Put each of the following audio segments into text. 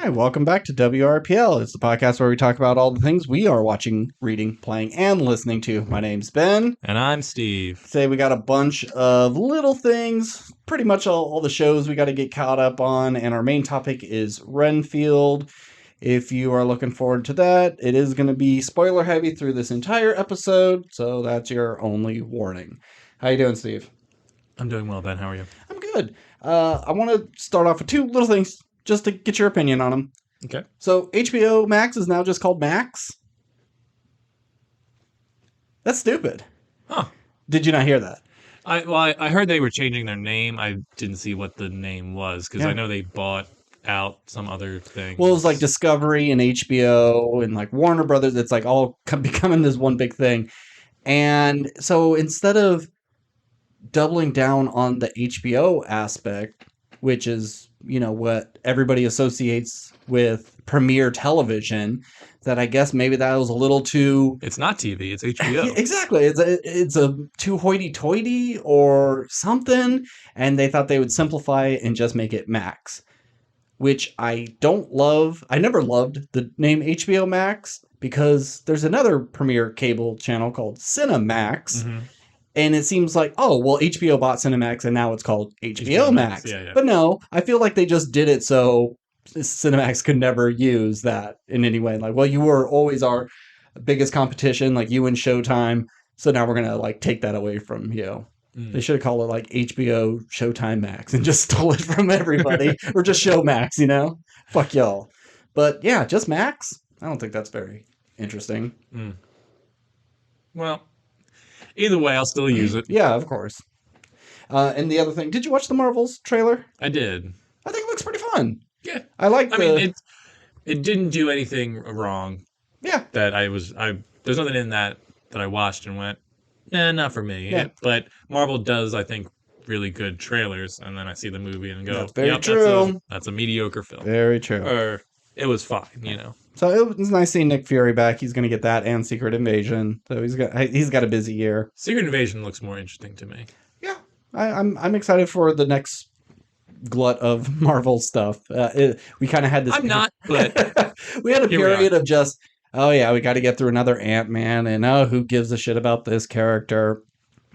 Hi, welcome back to WRPL. It's the podcast where we talk about all the things we are watching, reading, playing, and listening to. My name's Ben. And I'm Steve. Today we got a bunch of little things, pretty much all the shows we got to get caught up on, and our main topic is Renfield. If you are looking forward to that, it is going to be spoiler heavy through this entire episode, so that's your only warning. How you doing, Steve? I'm doing well, Ben. How are you? I'm good. I want to start off with two little things, just to get your opinion on them. Okay. So HBO Max is now just called Max? That's stupid. Huh. Did you not hear that? I heard they were changing their name. I didn't see what the name was because I know they bought out some other thing. Well, it was like Discovery and HBO and like Warner Brothers. It's like all becoming this one big thing. And so instead of doubling down on the HBO aspect, which is, you know, what everybody associates with premiere television, that I guess maybe that was a little too... It's not TV, it's HBO. Exactly. It's a too hoity-toity or something, and they thought they would simplify it and just make it Max, which I don't love. I never loved the name HBO Max because there's another premiere cable channel called Cinemax, and it seems like, oh, well, HBO bought Cinemax and now it's called HBO Max. Yeah. But no, I feel like they just did it so Cinemax could never use that in any way. Like, well, you were always our biggest competition, like you and Showtime, so now we're going to like take that away from you. They should have called it like HBO Showtime Max and just stole it from everybody. Or just Show Max, you know? Fuck y'all. But yeah, just Max? I don't think that's very interesting. Well, either way, I'll still use it. Yeah, of course. And the other thing, did you watch the Marvels trailer? I did. I think it looks pretty fun. Yeah. I mean, it didn't do anything wrong. Yeah. That there's nothing in that I watched and went, not for me. Yeah. But Marvel does, I think, really good trailers, and then I see the movie and go, That's very true. That's a mediocre film. Very true. Or it was fine, you know. So it was nice seeing Nick Fury back. He's going to get that and Secret Invasion. So he's got a busy year. Secret Invasion looks more interesting to me. Yeah, I'm excited for the next glut of Marvel stuff. We kind of had this. I'm not, but we had a period of just, oh yeah, we got to get through another Ant-Man, and oh, who gives a shit about this character?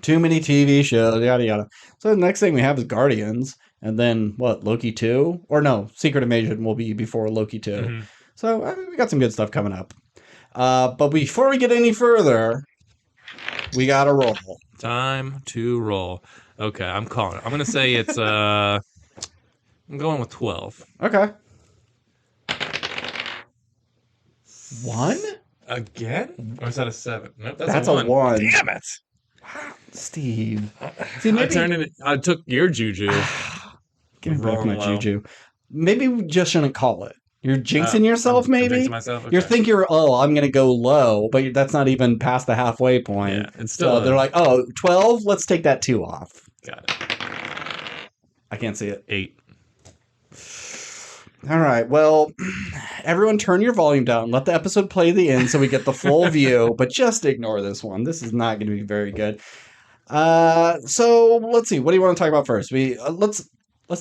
Too many TV shows, yada yada. So the next thing we have is Guardians, and then what? Loki 2? Or no, Secret Invasion will be before Loki 2. Mm-hmm. So I mean, we got some good stuff coming up. But before we get any further, we got to roll. Time to roll. Okay, I'm calling it. I'm gonna say it's I'm going with 12. Okay. 1? Again? Or is that a 7? Nope, that's a a 1. Damn it! Steve. See, maybe... I took your juju. Give me back my juju. Maybe we just shouldn't call it. You're jinxing yourself, maybe? I'm jinxing myself? Okay. You're thinking, I'm going to go low, but that's not even past the halfway point. Yeah, it's still... they're like, 12? Let's take that 2 off. Got it. I can't see it. 8. All right, well, everyone turn your volume down. Let the episode play the end so we get the full view, but just ignore this one. This is not going to be very good. So let's see. What do you want to talk about first? Let's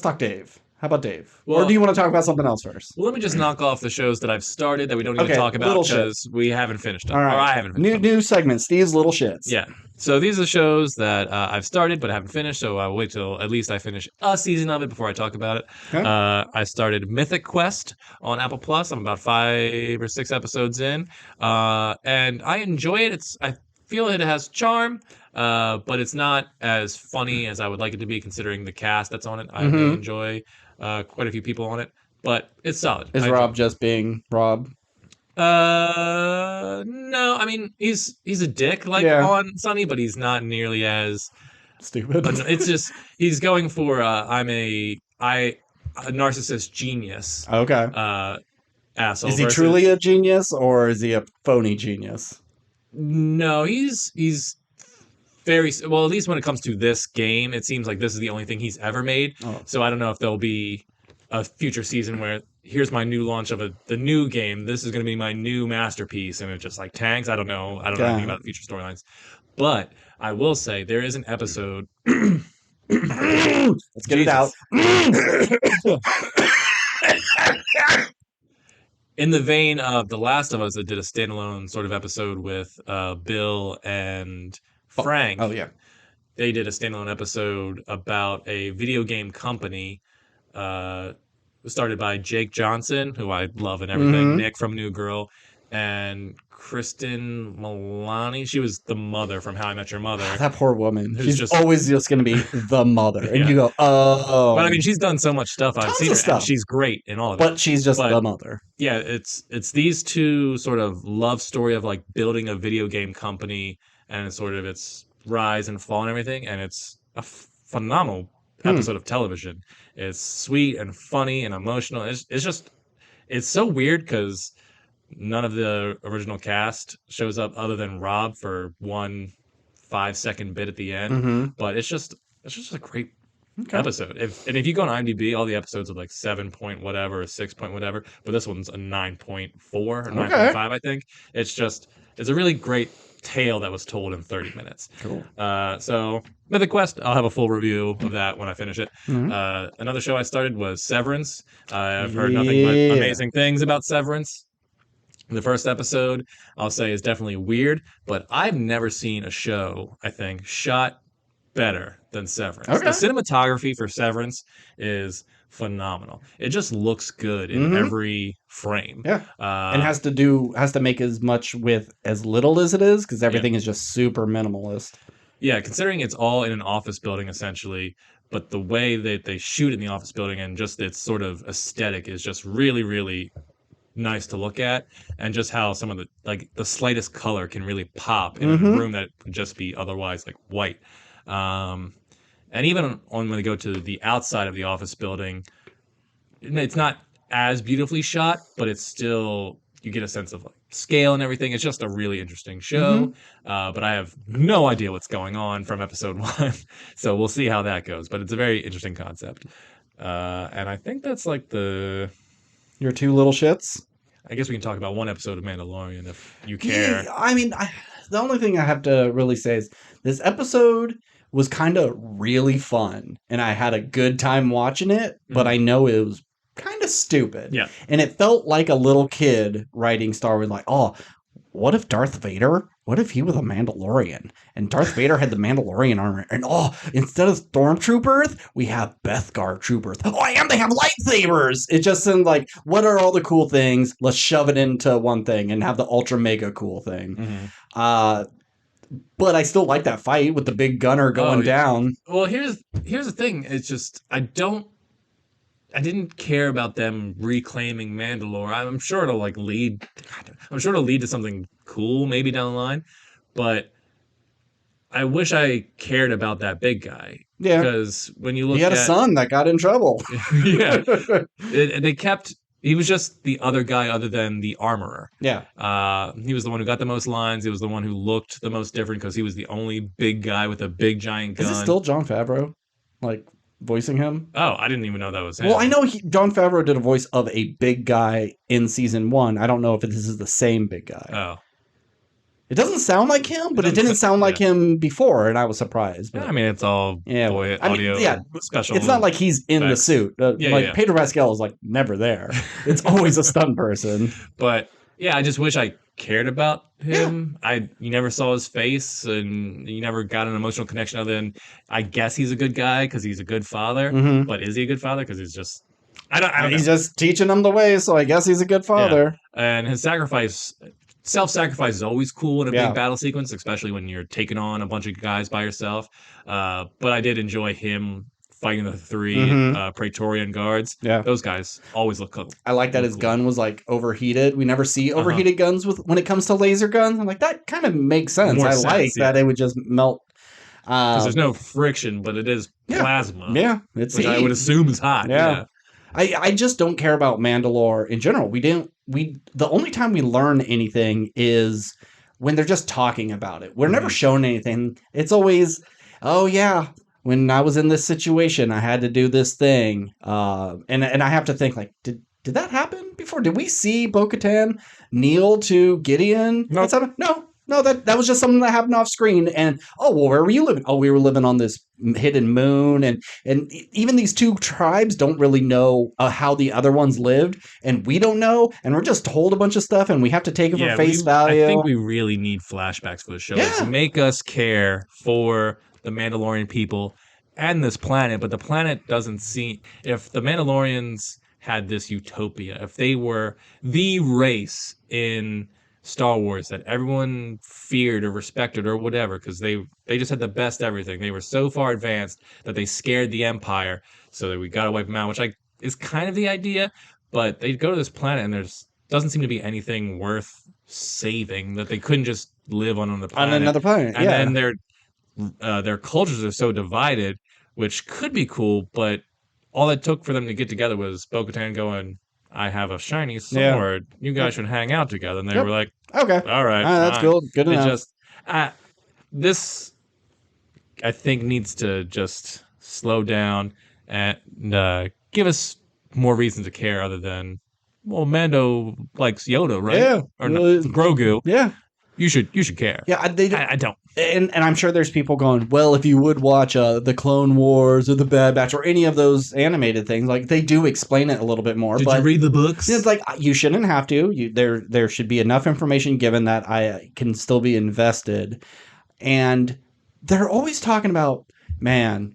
talk Dave. How about Dave? Or do you want to talk about something else first? Well, let me just knock off the shows that I've started that we don't need to talk about because we haven't finished them. All right. Or I haven't finished them. New segment, Steve's Little Shits. Yeah. So these are shows that I've started but haven't finished, so I'll wait till at least I finish a season of it before I talk about it. Okay. I started Mythic Quest on Apple Plus. I'm about 5 or 6 episodes in, and I enjoy it. I feel it has charm, but it's not as funny as I would like it to be considering the cast that's on it. I really enjoy quite a few people on it, but it's solid. Is Rob just being Rob? No, I mean he's a dick on Sunny, but he's not nearly as stupid. It's just he's going for I'm a narcissist genius. Okay. Asshole. Is he truly a genius or is he a phony genius? No, he's very well. At least when it comes to this game, it seems like this is the only thing he's ever made. Oh. So I don't know if there'll be a future season where here's my new launch of the new game. This is going to be my new masterpiece, and it just like tanks. I don't know. I don't know anything about the future storylines, but I will say there is an episode. Let's get it out. in the vein of The Last of Us, that did a standalone sort of episode with Bill and Oh Frank. yeah. They did a standalone episode about a video game company uh, started by Jake Johnson, who I love and everything, Mm-hmm. Nick from New Girl, and Kristen Milani. She was the mother from How I Met Your Mother, That poor woman. who's She's just always just going to be the mother, and yeah. you go, But I oh, mean, she's done so much stuff. I've tons seen of her, and stuff, she's great in all of it. but she's just But the mother. yeah, it's these two sort of love story of like building a video game company and it's sort of its rise and fall and everything, and it's a phenomenal Hmm. episode of television. It's sweet and funny and emotional. It's just it's so weird because none of the original cast shows up other than Rob for one 5-second bit at the end, Mm-hmm. but it's just a great Okay. episode. If you go on IMDb, all the episodes are like 7 point whatever, or 6 point whatever, but this one's a 9.4 or Okay. 9.5, I think. It's a really great tale that was told in 30 minutes. Cool. So Mythic Quest, I'll have a full review of that when I finish it. Mm-hmm. Another show I started was Severance. I've heard nothing but Yeah. amazing things about Severance. The first episode, I'll say, is definitely weird, but I've never seen a show, I think, shot better than Severance. The Okay. cinematography for Severance is phenomenal. It just looks good in Mm-hmm. every frame. Yeah. And has to make as much with as little as it is, because everything is just super minimalist. Yeah, considering it's all in an office building essentially, but the way that they shoot in the office building and just its sort of aesthetic is just really, really nice to look at, and just how some of the slightest color can really pop in a Mm-hmm. room that would just be otherwise like white. Um, and even when they go to the outside of the office building, it's not as beautifully shot, but it's still you get a sense of like scale and everything. It's just a really interesting Mm-hmm. show. But I have no idea what's going on from episode 1, so we'll see how that goes. But it's a very interesting concept, and I think that's like Your two little shits. I guess we can talk about one episode of Mandalorian if you care. Yeah, I mean, the only thing I have to really say is this episode was kind of really fun, and I had a good time watching it, but I know it was kind of stupid. Yeah. And it felt like a little kid writing Star Wars, like, oh, what if Darth Vader? What if he was a Mandalorian? And Darth Vader had the Mandalorian armor. And oh, instead of stormtroopers, we have Beskar troopers. Oh, and they have lightsabers. It just seemed like, what are all the cool things? Let's shove it into one thing and have the ultra mega cool thing. Mm-hmm. But I still like that fight with the big gunner going down. Well, here's the thing. It's just I didn't care about them reclaiming Mandalore. I'm sure it'll lead to something cool maybe down the line, but I wish I cared about that big guy. Yeah. Because when you look He had a son that got in trouble. Yeah. He was just the other guy other than the armorer. Yeah. He was the one who got the most lines. He was the one who looked the most different because he was the only big guy with a big giant gun. Is it still Jon Favreau? Voicing him? Oh, I didn't even know that was him. Well, I know Jon Favreau did a voice of a big guy in season 1. I don't know if this is the same big guy. Oh. It doesn't sound like him, but it didn't sound like him before, and I was surprised. But, yeah, I mean, it's all audio special. It's not like he's in the suit. Pedro Pascal is never there. It's always a stunt person. But yeah, I just wish I cared about him. Yeah. You never saw his face, and you never got an emotional connection other than I guess he's a good guy because he's a good father. Mm-hmm. But is he a good father? Because he's just he's just teaching him the way, so I guess he's a good father. Yeah. And his self-sacrifice is always cool in a big battle sequence, especially when you're taking on a bunch of guys by yourself. But I did enjoy him fighting the 3 Praetorian guards. Yeah, those guys always look cool. I like that his gun was overheated. We never see overheated guns when it comes to laser guns. I'm like, that kind of makes sense. That it would just melt. Because there's no friction, but it is plasma. Yeah, it's which I would assume is hot. Yeah. I just don't care about Mandalore in general. The only time we learn anything is when they're just talking about it. We're never shown anything. It's always, oh yeah, when I was in this situation, I had to do this thing. And I have to think did that happen before? Did we see Bo-Katan kneel to Gideon? No. No. No, that was just something that happened off screen. And oh, well, where were you living? Oh, we were living on this hidden moon, and even these two tribes don't really know how the other ones lived, and we don't know, and we're just told a bunch of stuff, and we have to take it for Yeah, face I value. think we really need flashbacks for the show. Like, Yeah, make us care for the Mandalorian people and this planet, but the planet doesn't seem. If the Mandalorians had this utopia, if they were the race in Star Wars that everyone feared or respected or whatever, because they just had the best everything. They were so far advanced that they scared the Empire, so that we got to wipe them out, which is kind of the idea. But they go to this planet and there's doesn't seem to be anything worth saving that they couldn't just live on the on planet. another planet. And Yeah, then their cultures are so divided, which could be cool, but all it took for them to get together was Bo-Katan going, "I have a shiny yeah. sword. You guys Yep. should hang out together." And they Yep. were like, Okay. "All right, That's fine." good It enough. just this I think needs to just slow down and give us more reason to care other than, well, Mando likes Yoda, right? Yeah. Or no, Grogu. Yeah. You should care. Yeah. They I don't. and I'm sure there's people going, well, if you would watch the Clone Wars or the Bad Batch or any of those animated things, like they do explain it a little bit more. Did but you read the books? it's like you shouldn't have to. There should be enough information given that I can still be invested. And they're always talking about, man,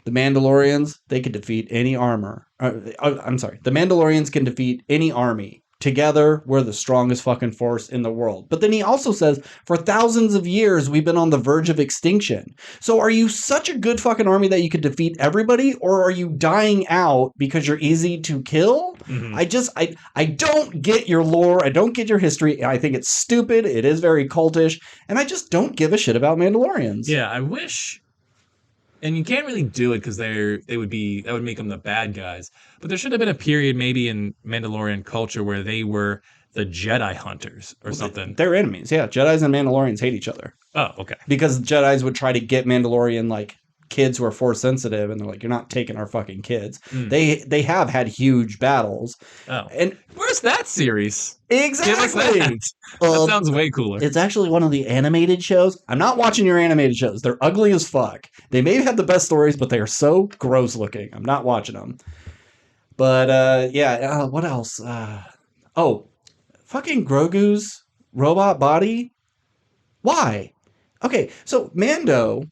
the Mandalorians, they could defeat any armor. I'm sorry, the Mandalorians can defeat any army. Together, we're the strongest fucking force in the world. But then he also says, for thousands of years, we've been on the verge of extinction. So are you such a good fucking army that you could defeat everybody? Or are you dying out because you're easy to kill? Mm-hmm. I don't get your lore. I don't get your history. I think it's stupid. It is very cultish. And I just don't give a shit about Mandalorians. Yeah, I wish. And you can't really do it because that would make them the bad guys. But there should have been a period maybe in Mandalorian culture where they were the Jedi hunters or something. They're enemies. Yeah, Jedis and Mandalorians hate each other. Oh, okay. Because Jedis would try to get Mandalorian like kids who are force sensitive, and they're like, "You're not taking our fucking kids." They have had huge battles. Oh, and where's that series? Exactly. Give us that. That sounds way cooler. It's actually one of the animated shows. I'm not watching your animated shows. They're ugly as fuck. They may have the best stories, but they are so gross looking. I'm not watching them. But yeah, what else? Oh, fucking Grogu's robot body. Why? Okay, so Mando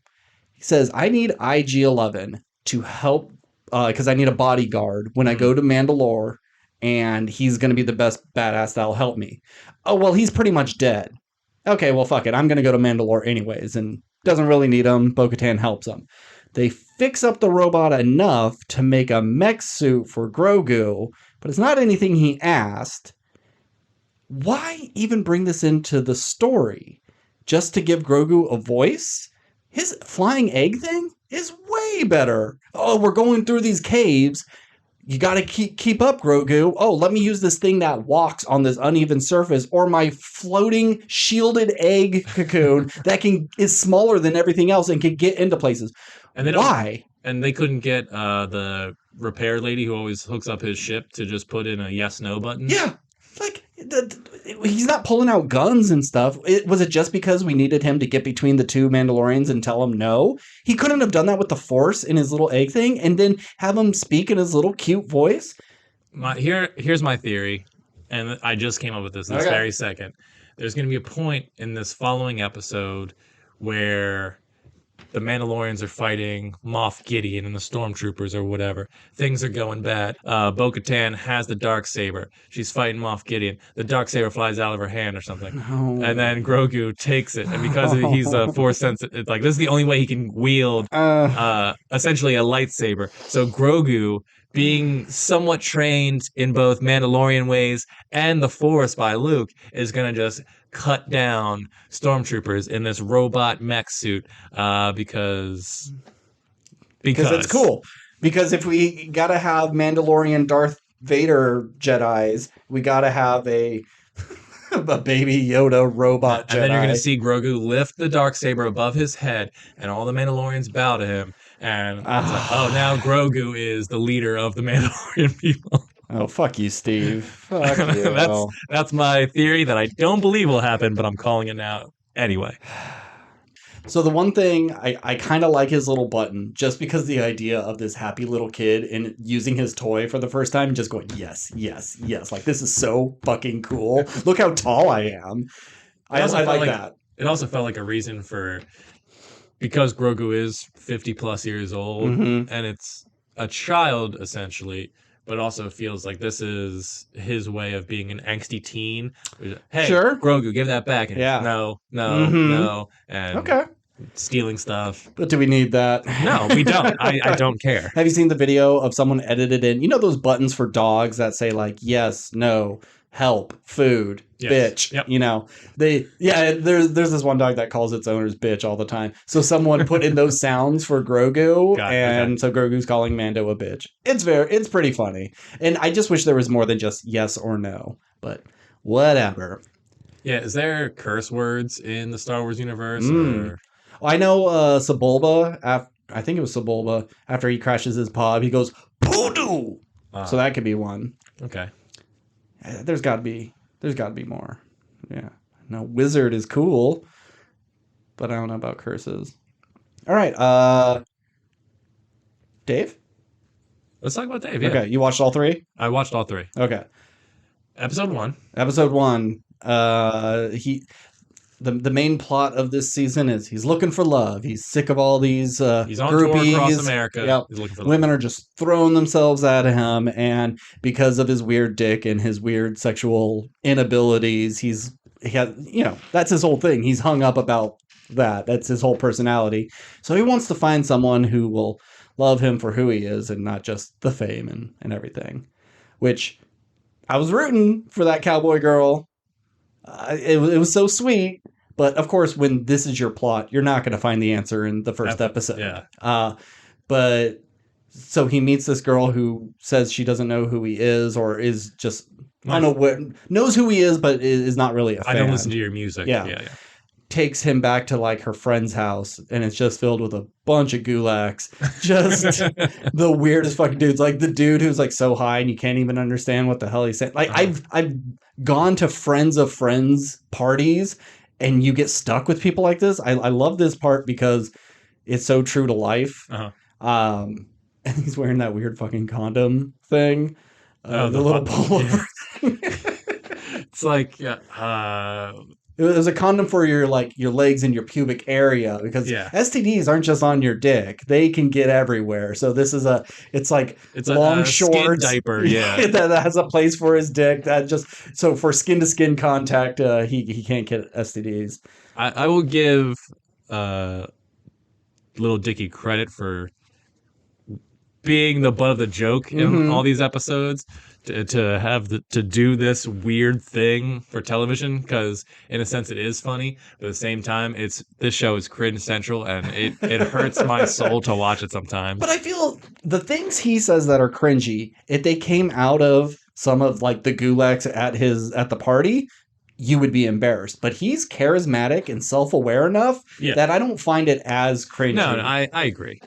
says, I need IG-11 to help, because I need a bodyguard when I go to Mandalore, and he's going to be the best badass that'll help me. Oh, well, he's pretty much dead. Okay, well, fuck it. I'm going to go to Mandalore anyways, and doesn't really need him. Bo-Katan helps him. They fix up the robot enough to make a mech suit for Grogu, but it's not anything he asked. Why even bring this into the story? Just to give Grogu a voice? His flying egg thing is way better. Oh, we're going through these caves. You got to keep up, Grogu. Oh, let me use this thing that walks on this uneven surface, or my floating shielded egg cocoon that is smaller than everything else and can get into places. And why? And they couldn't get the repair lady who always hooks up his ship to just put in a yes/no button. Yeah, like he's not pulling out guns and stuff. Was it just because we needed him to get between the two Mandalorians and tell them no? He couldn't have done that with the Force in his little egg thing, and then have him speak in his little cute voice. Here's my theory, and I just came up with this very second. There's going to be a point in this following episode where the Mandalorians are fighting Moff Gideon and the Stormtroopers or whatever. Things are going bad. Bo-Katan has the Darksaber. She's fighting Moff Gideon. The Darksaber flies out of her hand or something. No. And then Grogu takes it. And because he's a Force sensitive, like, this is the only way he can wield essentially a lightsaber. So Grogu, being somewhat trained in both Mandalorian ways and the Force by Luke, is going to just cut down stormtroopers in this robot mech suit because it's cool. Because if we gotta have Mandalorian Darth Vader Jedis, we gotta have a baby Yoda robot Jedi. And then you're gonna see Grogu lift the Darksaber above his head, and all the Mandalorians bow to him. And it's like, oh, now Grogu is the leader of the Mandalorian people. Oh, fuck you, Steve. Fuck you. That's my theory that I don't believe will happen, but I'm calling it now. Anyway. So the one thing I kind of like his little button, just because the idea of this happy little kid and using his toy for the first time, just going yes, yes, yes, like this is so fucking cool. Look how tall I am. I like that. It also felt like a reason for, because Grogu is 50 plus years old Mm-hmm. and it's a child essentially, but also feels like this is his way of being an angsty teen. Hey, Sure. Grogu, give that back. And Yeah. no, Mm-hmm. and Okay. stealing stuff. But do we need that? No, we don't. I don't care. Have you seen the video of someone edited in? You know those buttons for dogs that say like yes, no, help, food, Yes. bitch. Yep. You know, there's this one dog that calls its owners bitch all the time. So someone put in those sounds for Grogu, and so Grogu's calling Mando a bitch. It's pretty funny. And I just wish there was more than just yes or no. But whatever. Yeah, is there curse words in the Star Wars universe? Mm. Or I know Sebulba, I think it was Sebulba, after he crashes his pod, he goes, Poodoo! So that could be one. Okay. There's got to be more. Yeah. No, wizard is cool, but I don't know about curses. All right, Dave? Let's talk about Dave, yeah. Okay, you watched all three? I watched all three. Okay. Episode 1. Episode 1, the main plot of this season is he's looking for love. He's sick of all these He's on groupies. tour across America. Yep. He's looking for Women love. are just throwing themselves at him, and because of his weird dick and his weird sexual inabilities, that's his whole thing. He's hung up about that. That's his whole personality. So he wants to find someone who will love him for who he is and not just the fame and everything. Which I was rooting for that cowboy girl. It was so sweet. But of course, when this is your plot, you're not going to find the answer in the first episode. Yeah. But so he meets this girl who says she doesn't know who he is, or is just unaware, knows who he is, but is not really a fan. I don't listen to your music. Yeah. Takes him back to like her friend's house, and it's just filled with a bunch of gulags. Just the weirdest fucking dudes. Like the dude who's like so high and you can't even understand what the hell he's saying. Like I've gone to friends of friends parties, and you get stuck with people like this. I love this part because it's so true to life. And he's wearing that weird fucking condom thing. The little pullover. It's like it was a condom for your legs and your pubic area, because STDs aren't just on your dick; they can get everywhere. So this is it's long a shorts skin diaper, that has a place for his dick. That just so for skin to skin contact, he can't get STDs. I will give Little Dicky credit for being the butt of the joke in all these episodes, to do this weird thing for television, because in a sense it is funny, but at the same time this show is cringe central, and it hurts my soul to watch it sometimes. But I feel the things he says that are cringy, if they came out of some of like the gulags at the party, you would be embarrassed. But he's charismatic and self-aware enough that I don't find it as cringy. No, I agree.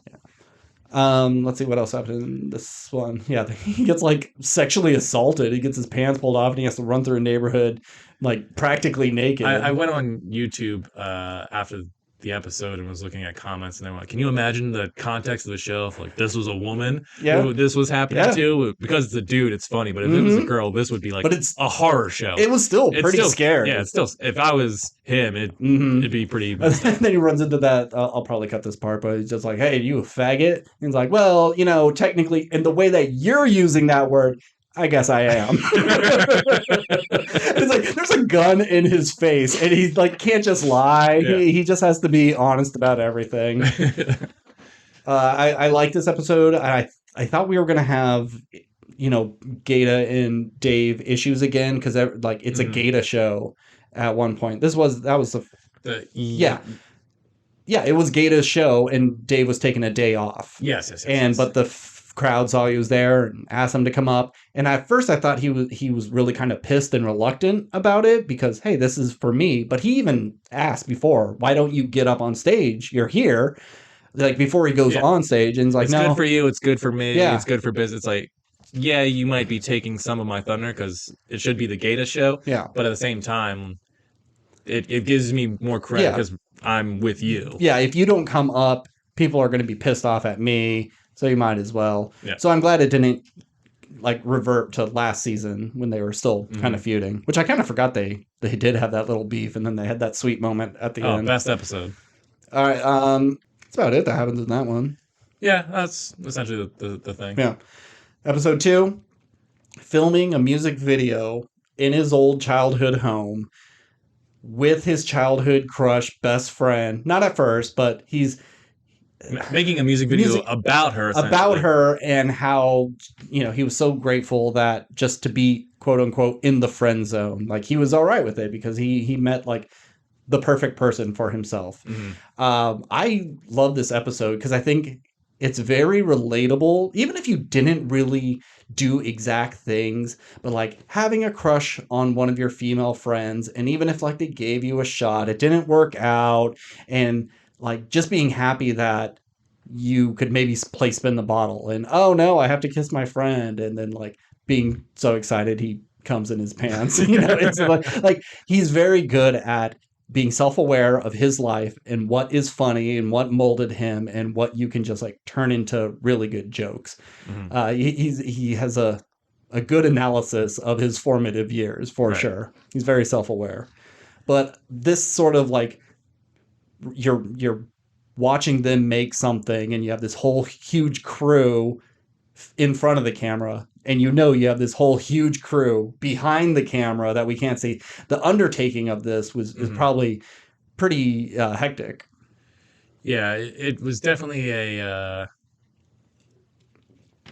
Let's see what else happened in this one. Yeah, he gets like sexually assaulted. He gets his pants pulled off and he has to run through a neighborhood like practically naked. I went on YouTube after the episode and was looking at comments, and they were like, can you imagine the context of the show if like this was a woman who this was happening to? Because it's a dude, it's funny, but if it was a girl, this would be like a horror show. It was still pretty scary. Yeah, it's still, if I was him, it'd be pretty. And then he runs into that, I'll probably cut this part, but he's just like, hey, you a faggot? And he's like, well, technically, in the way that you're using that word, I guess I am. It's like there's a gun in his face, and he like can't just lie. Yeah. He just has to be honest about everything. I like this episode. I thought we were gonna have Gata and Dave issues again, because it's a Gata show at one point. It was Gata's show, and Dave was taking a day off. Yes. But the crowd saw he was there and asked him to come up. And at first I thought he was really kind of pissed and reluctant about it, because, hey, this is for me. But he even asked before, why don't you get up on stage? You're here. Like before he goes on stage, and he's like, it's no. Good for you. It's good for me. Yeah. It's good for business. Like, yeah, you might be taking some of my thunder because it should be the Gata show. Yeah. But at the same time, it gives me more credit because I'm with you. Yeah, if you don't come up, people are going to be pissed off at me, so you might as well. Yeah. So I'm glad it didn't like revert to last season when they were still kind of feuding, which I kind of forgot they did have that little beef, and then they had that sweet moment at the end. Best episode. All right, that's about it that happens in that one. Yeah, that's essentially the thing. Yeah. Episode 2, filming a music video in his old childhood home with his childhood crush best friend. Not at first, but he's making a music video about her, and how, you know, he was so grateful that just to be quote unquote in the friend zone, like he was all right with it because he met like the perfect person for himself. I love this episode because I think it's very relatable, even if you didn't really do exact things, but like having a crush on one of your female friends, and even if like they gave you a shot, it didn't work out, and like just being happy that you could maybe play spin the bottle and, oh no, I have to kiss my friend, and then like being so excited he comes in his pants. You know, it's like he's very good at being self-aware of his life and what is funny and what molded him and what you can just like turn into really good jokes. He has a good analysis of his formative years for sure. He's very self-aware. But this sort of like you're watching them make something and you have this whole huge crew in front of the camera, and you know you have this whole huge crew behind the camera that we can't see. The undertaking of this is probably pretty hectic. Yeah, it was definitely a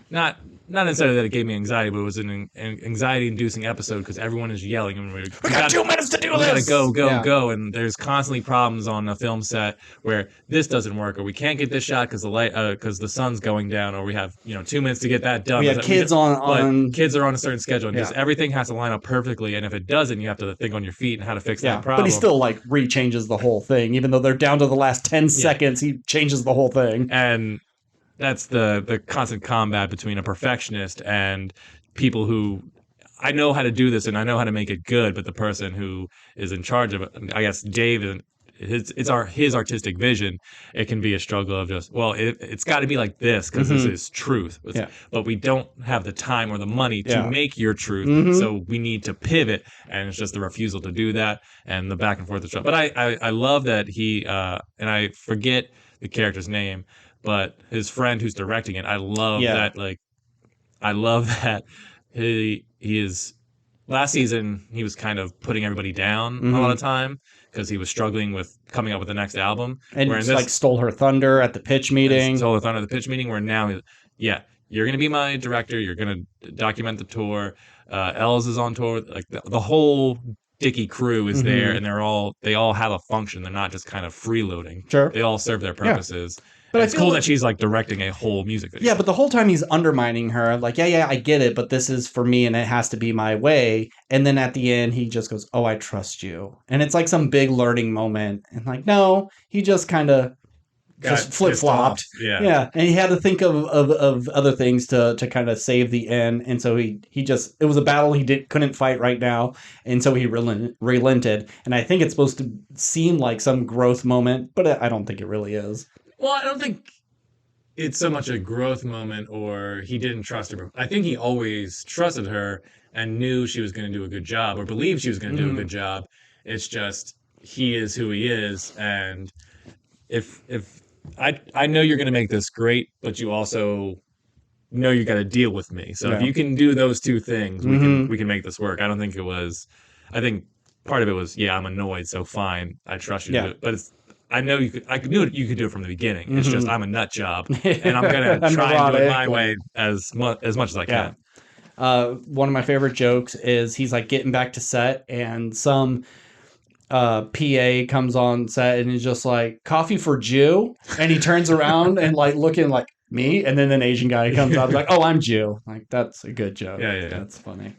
not necessarily that it gave me anxiety, but it was an anxiety-inducing episode because everyone is yelling. And we got 2 minutes to do this! We gotta go. And there's constantly problems on a film set where this doesn't work, or we can't get this shot because the sun's going down, or we have 2 minutes to get that done. We have kids on kids are on a certain schedule, and just everything has to line up perfectly. And if it doesn't, you have to think on your feet and how to fix that problem. But he still like rechanges the whole thing, even though they're down to the last 10 seconds. He changes the whole thing. And that's the constant combat between a perfectionist and people who, I know how to do this and I know how to make it good, but the person who is in charge of it, I guess Dave, his artistic vision, it can be a struggle of just, well, it's got to be like this because this is truth. But we don't have the time or the money to make your truth, so we need to pivot, and it's just the refusal to do that and the back and forth. But I love that he, and I forget the character's name, but his friend who's directing it, I love that. Like, I love that he is. Last season, he was kind of putting everybody down a lot of time because he was struggling with coming up with the next album. And like stole her thunder at the pitch meeting. Stole her thunder at the pitch meeting. Where now, you're gonna be my director. You're gonna document the tour. Els is on tour. Like the whole Dickey crew is there, and they all have a function. They're not just kind of freeloading. Sure, they all serve their purposes. But it's cool that she's like directing a whole music video. Yeah, but the whole time he's undermining her, like, I get it, but this is for me and it has to be my way. And then at the end, he just goes, oh, I trust you. And it's like some big learning moment. And like, no, he just kind of just flip-flopped. Yeah. And he had to think of other things to kind of save the end. And so he just, it was a battle he couldn't fight right now. And so he relented. And I think it's supposed to seem like some growth moment, but I don't think it really is. Well, I don't think it's so much a growth moment or he didn't trust her. I think he always trusted her and knew she was going to do a good job or believed she was going to do a good job. It's just he is who he is. And if I know you're going to make this great, but you also know you got to deal with me. So if you can do those two things, we can make this work. I don't think it was. I think part of it was, I'm annoyed, so fine, I trust you to do it. But I know you could. I knew you could do it from the beginning. It's just I'm a nut job, and I'm gonna try and do it my way as much as I can. One of my favorite jokes is he's like getting back to set, and some PA comes on set, and he's just like, "Coffee for Jew," and he turns around and like looking like me, and then an Asian guy comes up like, "Oh, I'm Jew." Like, that's a good joke. Yeah. That's funny.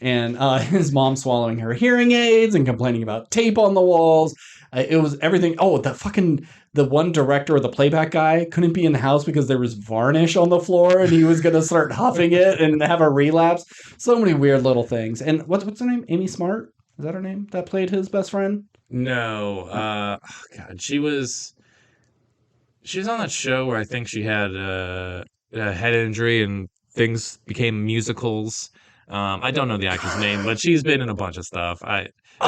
And his mom swallowing her hearing aids and complaining about tape on the walls. It was everything. Oh, the one director or the playback guy couldn't be in the house because there was varnish on the floor and he was going to start huffing it and have a relapse. So many weird little things. And what's her name? Amy Smart? Is that her name? That played his best friend? No. God, she was on that show where I think she had a head injury and things became musicals. I don't know the actress name, but she's been in a bunch of stuff.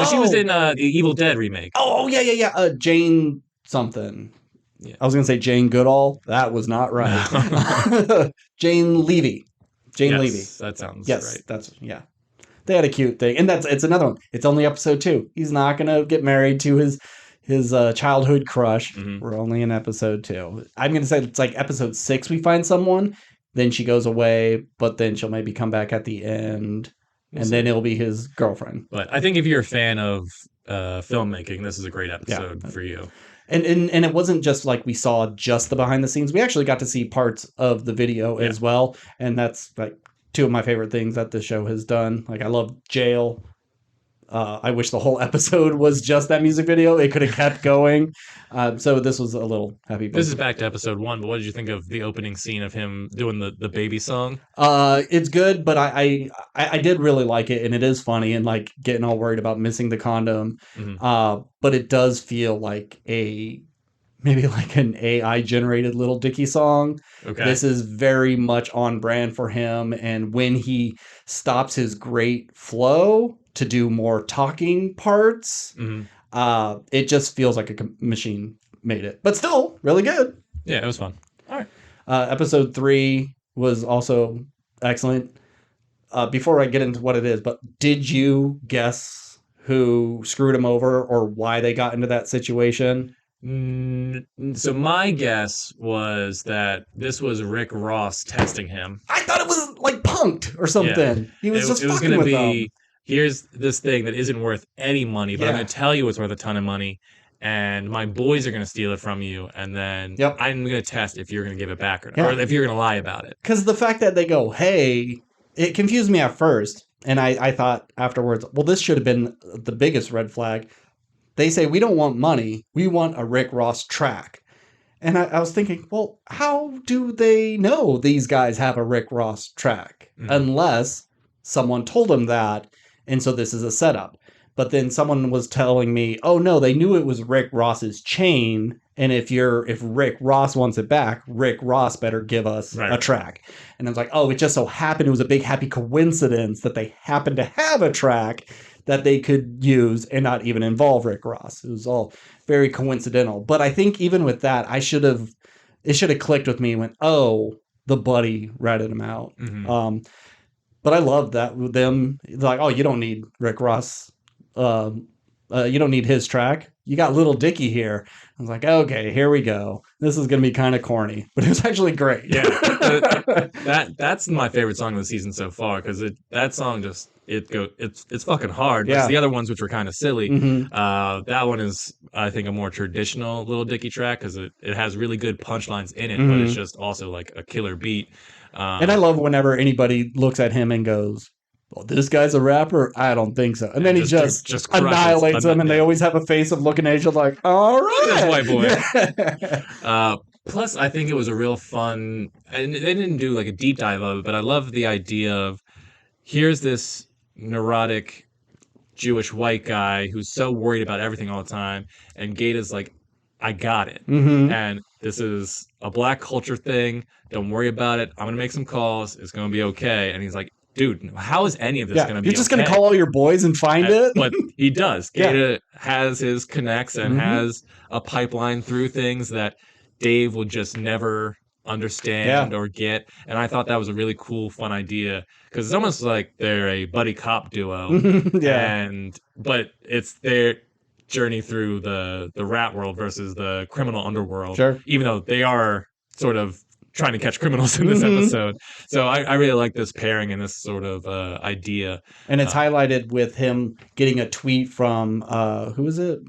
She was Oh, in the Evil Dead remake. yeah, yeah, yeah. Jane something. Yeah. I was gonna say Jane Goodall. That was not right. Jane Levy. Jane Levy. Yes, that sounds Yes, right. that's yeah. They had a cute thing, and it's another one. It's only episode 2. He's not gonna get married to his childhood crush. Hmm. We're only in episode 2. I'm gonna say it's like episode 6. We find someone, then she goes away, but then she'll maybe come back at the end, We'll and see. then it'll be his girlfriend. But I think if you're a fan of filmmaking, this is a great Yeah. episode for you. And it wasn't just like we saw just the behind the scenes. We actually got to see parts of the video Yeah. as well, and that's like two of my favorite things that the show has done. Like I love Jail. I wish the whole episode was just that music video. It could have kept going. So this was a little happy. This is back to episode 1, but what did you think of the opening scene of him doing the baby song? It's good, but I did really like it, and it is funny, and like getting all worried about missing the condom. Hmm. But it does feel like maybe like an AI generated Little Dicky song. Okay. This is very much on brand for him, and when he stops his great flow to do more talking parts, Hmm. it just feels like a machine made it, but still really good. Yeah, it was fun. All right. Episode 3 was also excellent. Before I get into what it is, but did you guess who screwed him over or why they got into that situation? So my guess was that this was Rick Ross testing him. I thought it was like punked or something. He was just It was fucking going to with them. be, here's this thing that isn't worth any money, but I'm Yeah. going to tell you it's worth a ton of money, and my boys are going to steal it from you, and then Yep. I'm going to test if you're going to give it back or not, Yeah. or if you're going to lie about it. Because the fact that they go, hey, it confused me at first. And I thought afterwards, well, this should have been the biggest red flag. They say, we don't want money. We want a Rick Ross track. And I was thinking, well, how do they know these guys have a Rick Ross track? Mhm. Unless someone told them that. And so this is a setup. But then someone was telling me, oh no, they knew it was Rick Ross's chain. And if Rick Ross wants it back, Rick Ross better give us Right. a track. And I was like, oh, it just so happened it was a big happy coincidence that they happened to have a track that they could use and not even involve Rick Ross. It was all very coincidental. But I think even with that, it should have clicked with me and went, oh, the buddy ratted him out. Mhm. But I love that with them. Like, oh, you don't need Rick Ross. You don't need his track. You got Little Dicky here. I was like, okay, here we go. This is going to be kind of corny, but it was actually great. Yeah, that's my favorite song of the season so far because that song just it's fucking hard. Yeah. The other ones which were kind of silly. Mhm. That one is I think a more traditional Little Dicky track because it has really good punchlines in it, but Mhm. it's just also like a killer beat. And I love whenever anybody looks at him and goes, well, this guy's a rapper? I don't think so. And then he just just crushes annihilates them, and they yeah. always have a face of looking at each other like, all Look at right. this white boy. Plus, I think it was a real fun, and they didn't do like a deep dive of it, but I love the idea of here's this neurotic Jewish white guy who's so worried about everything all the time, and Gata's like, I got it. Mhm. And this is a black culture thing. Don't worry about it. I'm going to make some calls. It's going to be okay. And he's like, dude, how is any of this going to be You're just okay? going to call all your boys and find it? But he does. Yeah. Gata has his connects and Mhm. has a pipeline through things that Dave would just never understand or get. And I thought that was a really cool, fun idea because it's almost like they're a buddy cop duo. Yeah. But it's their journey through the rap world versus the criminal underworld. Sure. Even though they are sort of trying to catch criminals in this Mhm. episode. So I really like this pairing and this sort of idea. And it's highlighted with him getting a tweet from, who is it?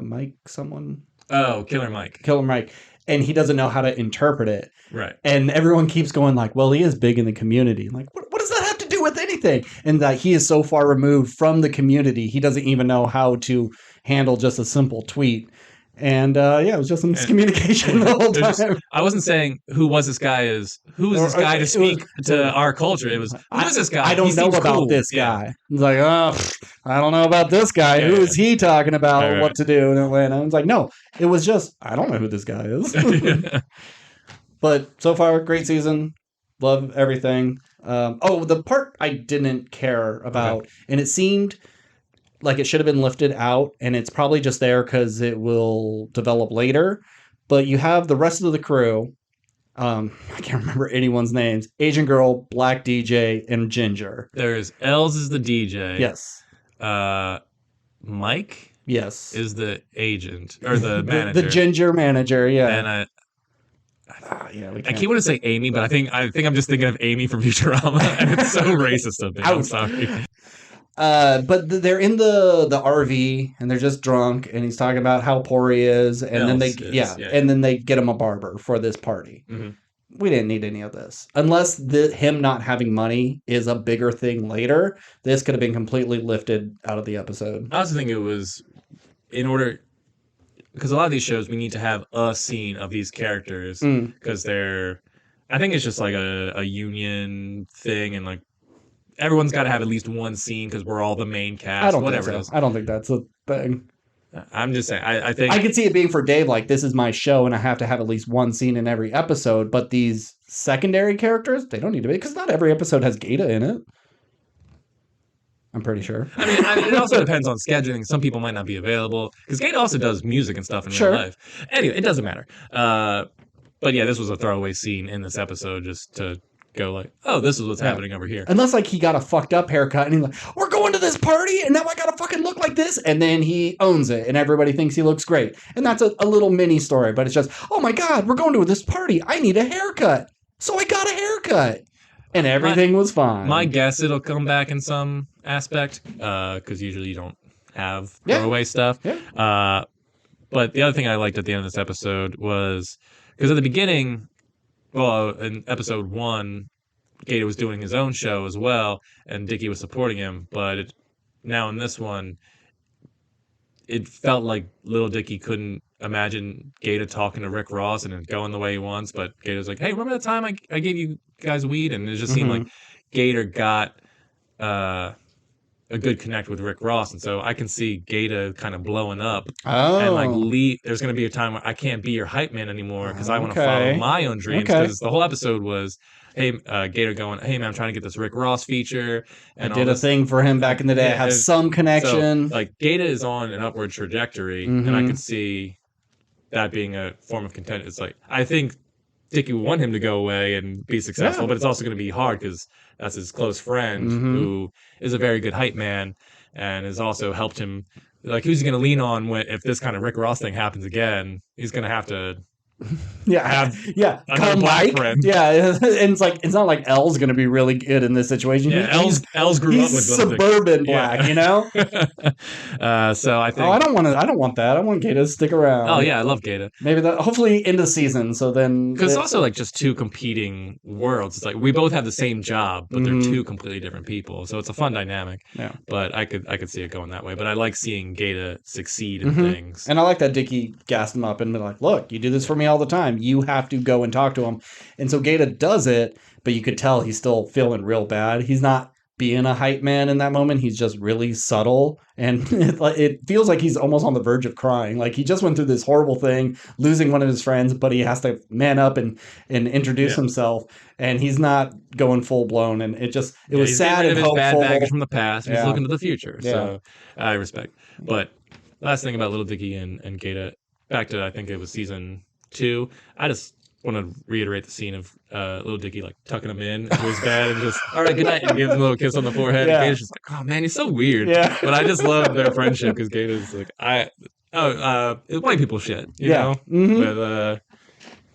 Mike someone? Oh, Killer Mike. Killer Mike. And he doesn't know how to interpret it. Right. And everyone keeps going like, well, he is big in the community. Like, what does that have to do with anything? And that he is so far removed from the community, he doesn't even know how to handle just a simple tweet. And it was just a miscommunication the whole time. I wasn't saying who was this guy to speak to our culture. It was who is this guy? I don't know about this guy. It's like, I don't know about this guy. Who is he talking about what to do in Atlanta? It's like, no, it was just, I don't know who this guy is. But so far, great season. Love everything. The part I didn't care about, and it seemed like it should have been lifted out, and it's probably just there because it will develop later. But you have the rest of the crew. I can't remember anyone's names. Asian girl, black DJ, and Ginger. There's Els is the DJ. Yes. Mike. Yes. Is the agent or the manager. The Ginger manager. Yeah. And I keep wanting to say Amy, but I think I'm just thinking of Amy from Futurama, and it's so racist of me. I'm sorry. But they're in the RV and they're just drunk, and he's talking about how poor he is, and then then they get him a barber for this party. Mm-hmm. We didn't need any of this unless him not having money is a bigger thing later. This could have been completely lifted out of the episode. I also think it was in order because a lot of these shows we need to have a scene of these characters because they're. I think it's just like a union thing and like. Everyone's got to have at least one scene because we're all the main cast. I don't think so. I don't think that's a thing. I'm just saying. I think I could see it being for Dave. Like, this is my show, and I have to have at least one scene in every episode. But these secondary characters, they don't need to be because not every episode has Gata in it. I'm pretty sure. I mean, it also depends on scheduling. Some people might not be available because Gata also does music and stuff in real life. Anyway, it doesn't matter. But yeah, this was a throwaway scene in this episode just to. Go like, oh, this is what's happening over here. Unless like he got a fucked up haircut and he's like, we're going to this party and now I gotta fucking look like this, and then he owns it and everybody thinks he looks great. And that's a little mini story, but it's just, oh my god, we're going to this party. I need a haircut. So I got a haircut. And everything was fine. My guess it'll come back in some aspect, because usually you don't have throwaway stuff. Yeah. But the other thing I liked at the end of this episode was because at the beginning, well, in episode 1, Gata was doing his own show as well, and Dickie was supporting him. But now in this one, it felt like little Dickie couldn't imagine Gata talking to Rick Ross and it going the way he wants. But Gata's like, hey, remember that time I gave you guys weed? And it just seemed like Gata got a good connect with Rick Ross, and so I can see Gata kind of blowing up. And like there's going to be a time where I can't be your hype man anymore because I want to follow my own dreams. Because the whole episode was, hey, Gata going, hey man, I'm trying to get this Rick Ross feature. And I did a thing for him back in the day. I have some connection. So, like Gata is on an upward trajectory, and I could see that being a form of content. It's like I think Dickie would want him to go away and be successful, but it's also going to be hard because that's his close friend who is a very good hype man and has also helped him. Like, who's he going to lean on if this kind of Rick Ross thing happens again? He's going to have to come black friend. Yeah, and it's not like L's going to be really good in this situation. Yeah, L's grew up with suburban black, you know. So I think I don't want that. I want Gata to stick around. Oh yeah, I love Gata. Maybe hopefully end the season. So then because it's also like just two competing worlds. It's like we both have the same job, but they're two completely different people. So it's a fun dynamic. Yeah. But I could see it going that way. But I like seeing Gata succeed in things. And I like that Dickie gassed him up and be like, "Look, you do this for me all the time. You have to go and talk to him." And so Gata does it, but you could tell he's still feeling real bad. He's not being a hype man in that moment. He's just really subtle, and it feels like he's almost on the verge of crying. Like he just went through this horrible thing, losing one of his friends, but he has to man up and introduce himself, and he's not going full blown. And it was sad and hopeful. Bad baggage from the past. He's looking to the future. Yeah. So I respect. But last thing about Little Dickie and Gata, back to I think it was season 2. I just want to reiterate the scene of Little Dickie like tucking him in to his bed and just all right, good night, and gives him a little kiss on the forehead. And Gata's just like, oh man, he's so weird. Yeah. But I just love their friendship because Gata's like white people shit, you know. With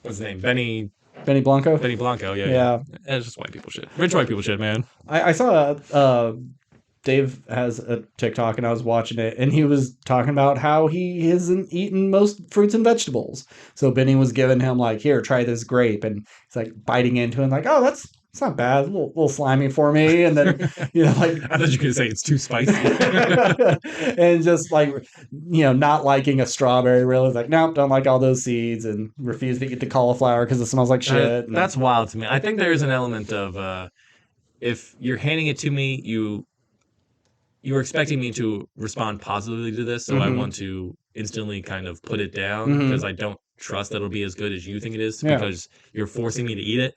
what's his name, Benny Blanco. Benny Blanco, yeah. It's just white people shit. Rich white people shit, man. I saw Dave has a TikTok and I was watching it and he was talking about how he hasn't eaten most fruits and vegetables. So Benny was giving him like, here, try this grape. And he's like biting into it and like, oh, that's it's not bad, little slimy for me. And then, like, I thought you were gonna say it's too spicy. and just like, not liking a strawberry really, like, nope, don't like all those seeds, and refuse to eat the cauliflower because it smells like shit. And That's wild to me. I think there is an element of if you're handing it to me, you're expecting me to respond positively to this, so I want to instantly kind of put it down because I don't trust that it'll be as good as you think it is because you're forcing me to eat it.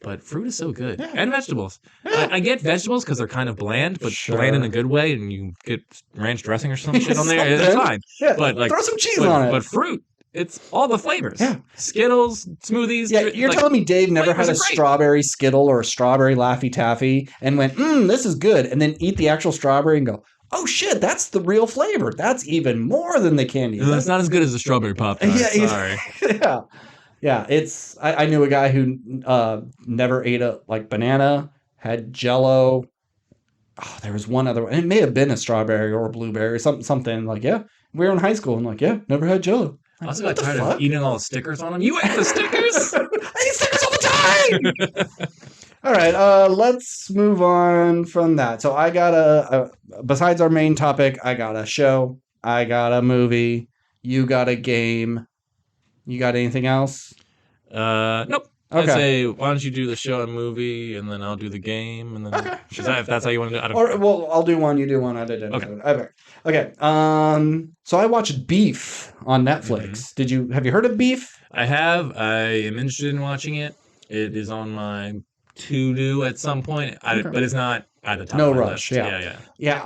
But fruit is so good, and vegetables. I get vegetables because they're kind of bland, but bland in a good way, and you get ranch dressing or some shit on there. It's fine. Yeah, but like throw some cheese on it. But fruit, it's all the flavors. Yeah. Skittles, smoothies. Yeah, you're telling me Dave never had a strawberry Skittle or a strawberry Laffy Taffy and went, this is good, and then eat the actual strawberry and go, oh shit, that's the real flavor. That's even more than the candy. That's not as good as the strawberry Pop-Tart. Yeah, sorry. Yeah. Yeah, I knew a guy who never ate a banana, had Jello. Oh, there was one other one. It may have been a strawberry or a blueberry, something like, yeah. We were in high school and never had Jello. I also got tired of eating all the stickers on them. You ate the stickers? I eat stickers all the time! All right, let's move on from that. So I got besides our main topic, I got a show, I got a movie, you got a game. You got anything else? Nope. Okay. I'd say, why don't you do the show and movie, and then I'll do the game, and then sure. If that's how you want to do it. Well, I'll do one, you do one. I did it. Okay. So I watched Beef on Netflix. Have you heard of Beef? I have. I am interested in watching it. It is on my to-do at some point, but it's not at the top of my rush. List. Yeah.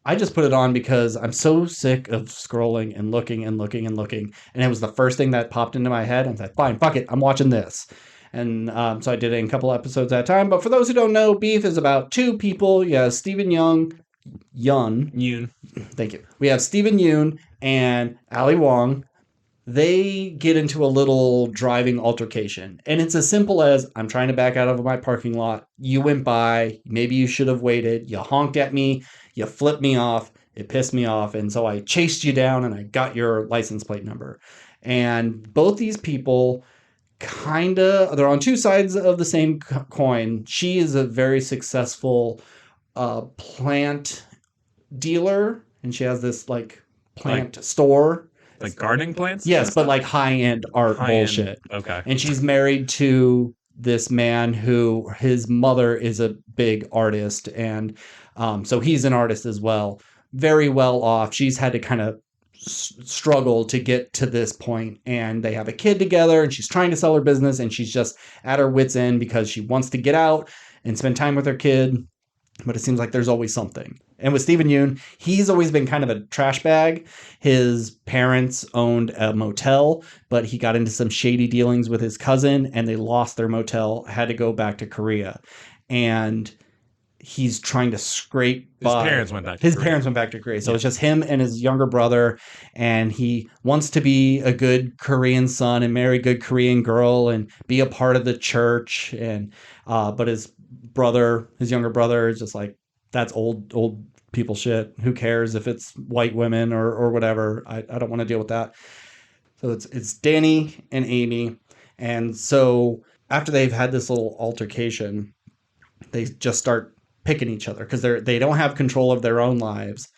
I just put it on because I'm so sick of scrolling and looking and looking and looking. And it was the first thing that popped into my head. I was like, fine, fuck it. I'm watching this. And so I did it in a couple episodes at a time. But for those who don't know, Beef is about two people. You have Stephen Yoon. Thank you. We have Stephen Yoon and Ali Wong. They get into a little driving altercation. And it's as simple as, I'm trying to back out of my parking lot. You went by. Maybe you should have waited. You honked at me. You flipped me off. It pissed me off. And so I chased you down and I got your license plate number. And both these people they're on two sides of the same coin. She is a very successful plant dealer. And she has this plant store. Like gardening plants? Yes, but high-end art bullshit. Okay. And she's married to this man who his mother is a big artist. And so he's an artist as well. Very well off. She's had to kind of struggle to get to this point. And they have a kid together and she's trying to sell her business. And she's just at her wit's end because she wants to get out and spend time with her kid. But it seems like there's always something. And with Stephen Yoon, he's always been kind of a trash bag. His parents owned a motel, but he got into some shady dealings with his cousin and they lost their motel, had to go back to Korea. And he's trying to scrape by. His parents went back to Korea. So it's just him and his younger brother. And he wants to be a good Korean son and marry a good Korean girl and be a part of the church. And but his younger brother is just like, that's old people shit. Who cares if it's white women or whatever? I don't want to deal with that. So it's Danny and Amy. And so after they've had this little altercation, they just start picking each other because they don't have control of their own lives.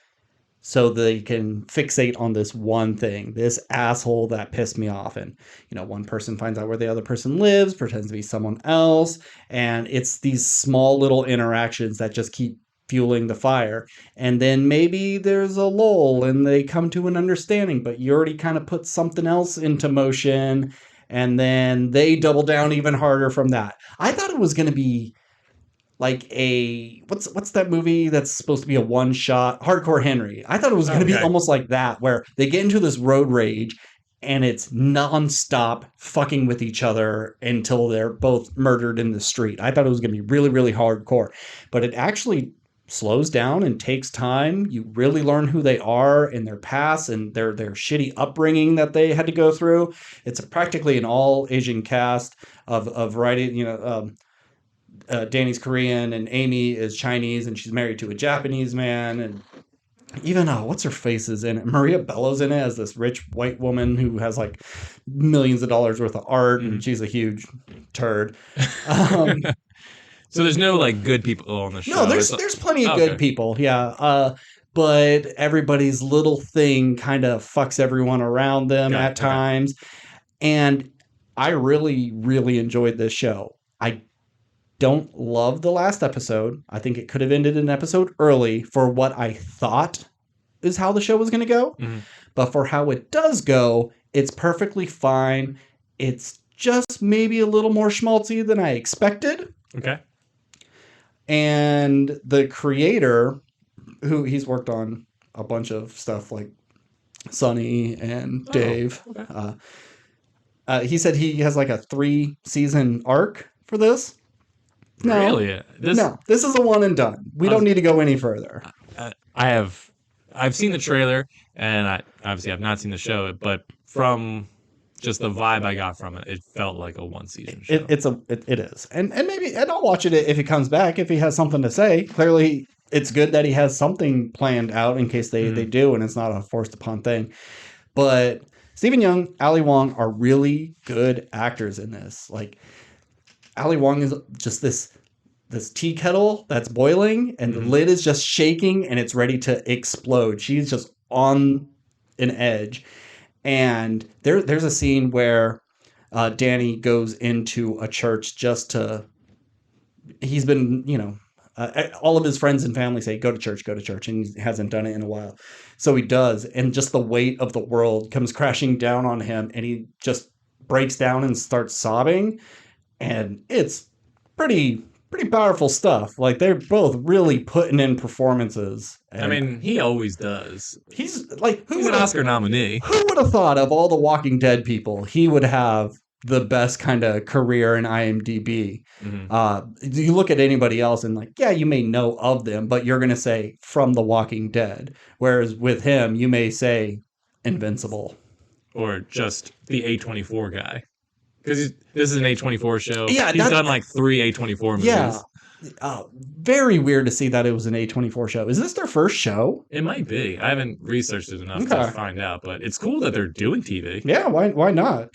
So they can fixate on this one thing, this asshole that pissed me off. And, one person finds out where the other person lives, pretends to be someone else. And it's these small little interactions that just keep fueling the fire. And then maybe there's a lull and they come to an understanding, but you already kind of put something else into motion. And then they double down even harder from that. I thought it was going to be like what's that movie that's supposed to be a one shot, Hardcore Henry. I thought it was going to be almost like that, where they get into this road rage and it's nonstop fucking with each other until they're both murdered in the street. I thought it was going to be really, really hardcore, but it actually slows down and takes time. You really learn who they are and their past and their shitty upbringing that they had to go through. It's practically an all Asian cast of writing, Danny's Korean and Amy is Chinese and she's married to a Japanese man. And even what's her face is in it. Maria Bello's in it as this rich white woman who has like millions of dollars worth of art, and she's a huge turd. So there's no like good people on the show. No, there's plenty of good people, yeah. But everybody's little thing kind of fucks everyone around them at times. And I really, really enjoyed this show. I don't love the last episode. I think it could have ended an episode early for what I thought is how the show was going to go. But for how it does go, it's perfectly fine. It's just maybe a little more schmaltzy than I expected. Okay. And the creator, who he's worked on a bunch of stuff like Sunny and Dave, he said he has like a 3-season arc for this. No, really? This is a one and done. We don't need to go any further. I've seen the trailer, and I obviously have not seen the show, but from just the vibe I got from it, it felt like a one-season show. It is, and maybe I'll watch it if he comes back, if he has something to say. Clearly, it's good that he has something planned out in case they do, and it's not a forced upon thing. But Stephen Young, Ali Wong are really good actors in this. Like, Ali Wong is just this tea kettle that's boiling, and the lid is just shaking, and it's ready to explode. She's just on an edge. And there's a scene where Danny goes into a church just to... He's been, all of his friends and family say, go to church, and he hasn't done it in a while. So he does, and just the weight of the world comes crashing down on him, and he just breaks down and starts sobbing. And it's pretty powerful stuff. Like, they're both really putting in performances. I mean, he always does. He's like, he's an Oscar nominee. Who would have thought of all the Walking Dead people, he would have the best kind of career in IMDb? You look at anybody else and like, yeah, you may know of them, but you're going to say from The Walking Dead. Whereas with him, you may say Invincible. Or just the A24 guy. Because this is an A24 show. Yeah, he's done like 3 A24 movies. Yeah. Very weird to see that it was an A24 show. Is this their first show? It might be. I haven't researched it enough to find out, but it's cool that they're doing TV. Yeah, why not?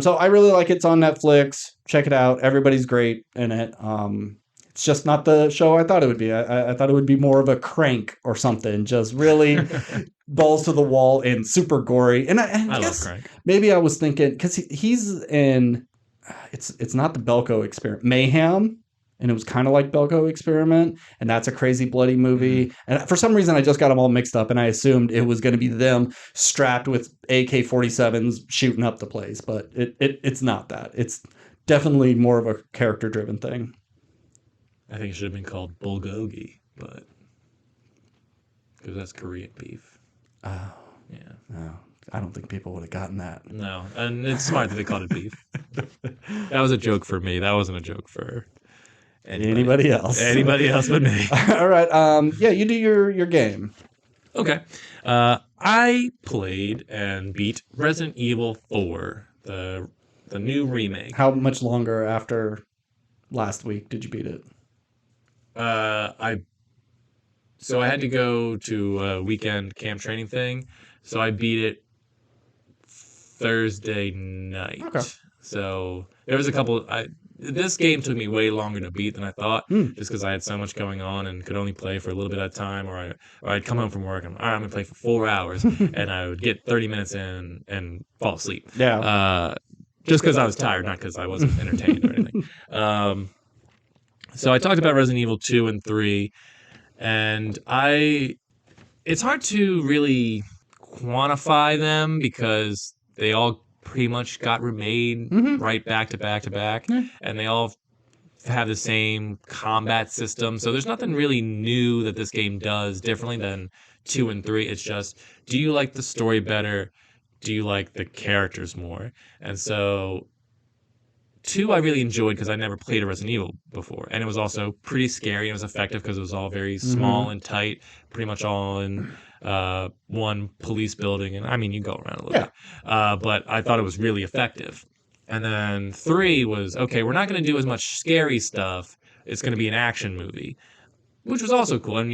So I really like it. It's on Netflix. Check it out. Everybody's great in it. It's just not the show I thought it would be. I thought it would be more of a Crank or something. Just really balls to the wall and super gory. And I guess love Crank. Maybe I was thinking, because he's in, it's not the Belko Experiment, Mayhem. And it was kind of like Belko Experiment, and that's a crazy bloody movie. And for some reason, I just got them all mixed up, and I assumed it was going to be them strapped with AK-47s shooting up the place, but it's not that. It's definitely more of a character-driven thing. I think it should have been called Bulgogi, but because that's Korean beef. Oh, yeah. No, I don't think people would have gotten that. No, and it's smart that they called it beef. That was a joke for me. That wasn't a joke for anybody else. Anybody else but me. All right. Yeah, you do your game. Okay. I played and beat Resident Evil 4, the new remake. How much longer after last week did you beat it? I had to go to a weekend camp training thing, so I beat it Thursday night. Okay. So there was a couple. This game took me way longer to beat than I thought, just because I had so much going on and could only play for a little bit at a time, or I'd come home from work and, all right, I'm going to play for 4 hours, and I would get 30 minutes in and fall asleep. Yeah. Just because I was tired, not because I wasn't entertained or anything. So I talked about Resident Evil 2 and 3, and it's hard to really quantify them because they all pretty much got remade right back to back to back, and they all have the same combat system. So there's nothing really new that this game does differently than 2 and 3. It's just, do you like the story better? Do you like the characters more? And so 2 I really enjoyed because I never played a Resident Evil before, and it was also pretty scary. It was effective because it was all very small and tight, pretty much all in one police building, and I mean, you go around a little bit, but I thought it was really effective. And then 3 was, okay, we're not going to do as much scary stuff. It's going to be an action movie. which was also cool. And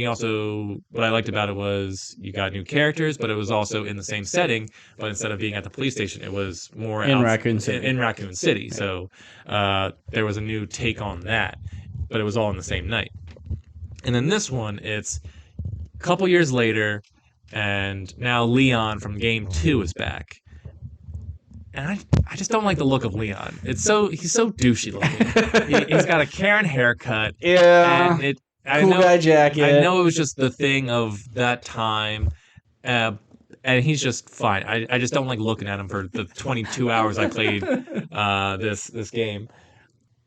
what I liked about it was you got new characters, but it was also in the same setting. But instead of being at the police station, it was more In Raccoon City. In Raccoon City. So there was a new take on that, but it was all in the same night. And then this one, it's a couple years later, and now Leon from Game 2 is back. And I just don't like the look of Leon. He's so douchey looking. He's got a Karen haircut. Yeah. And cool guy jacket. I know it was just the thing of that time. And he's just fine. I just don't like looking at him for the 22 hours I played this game.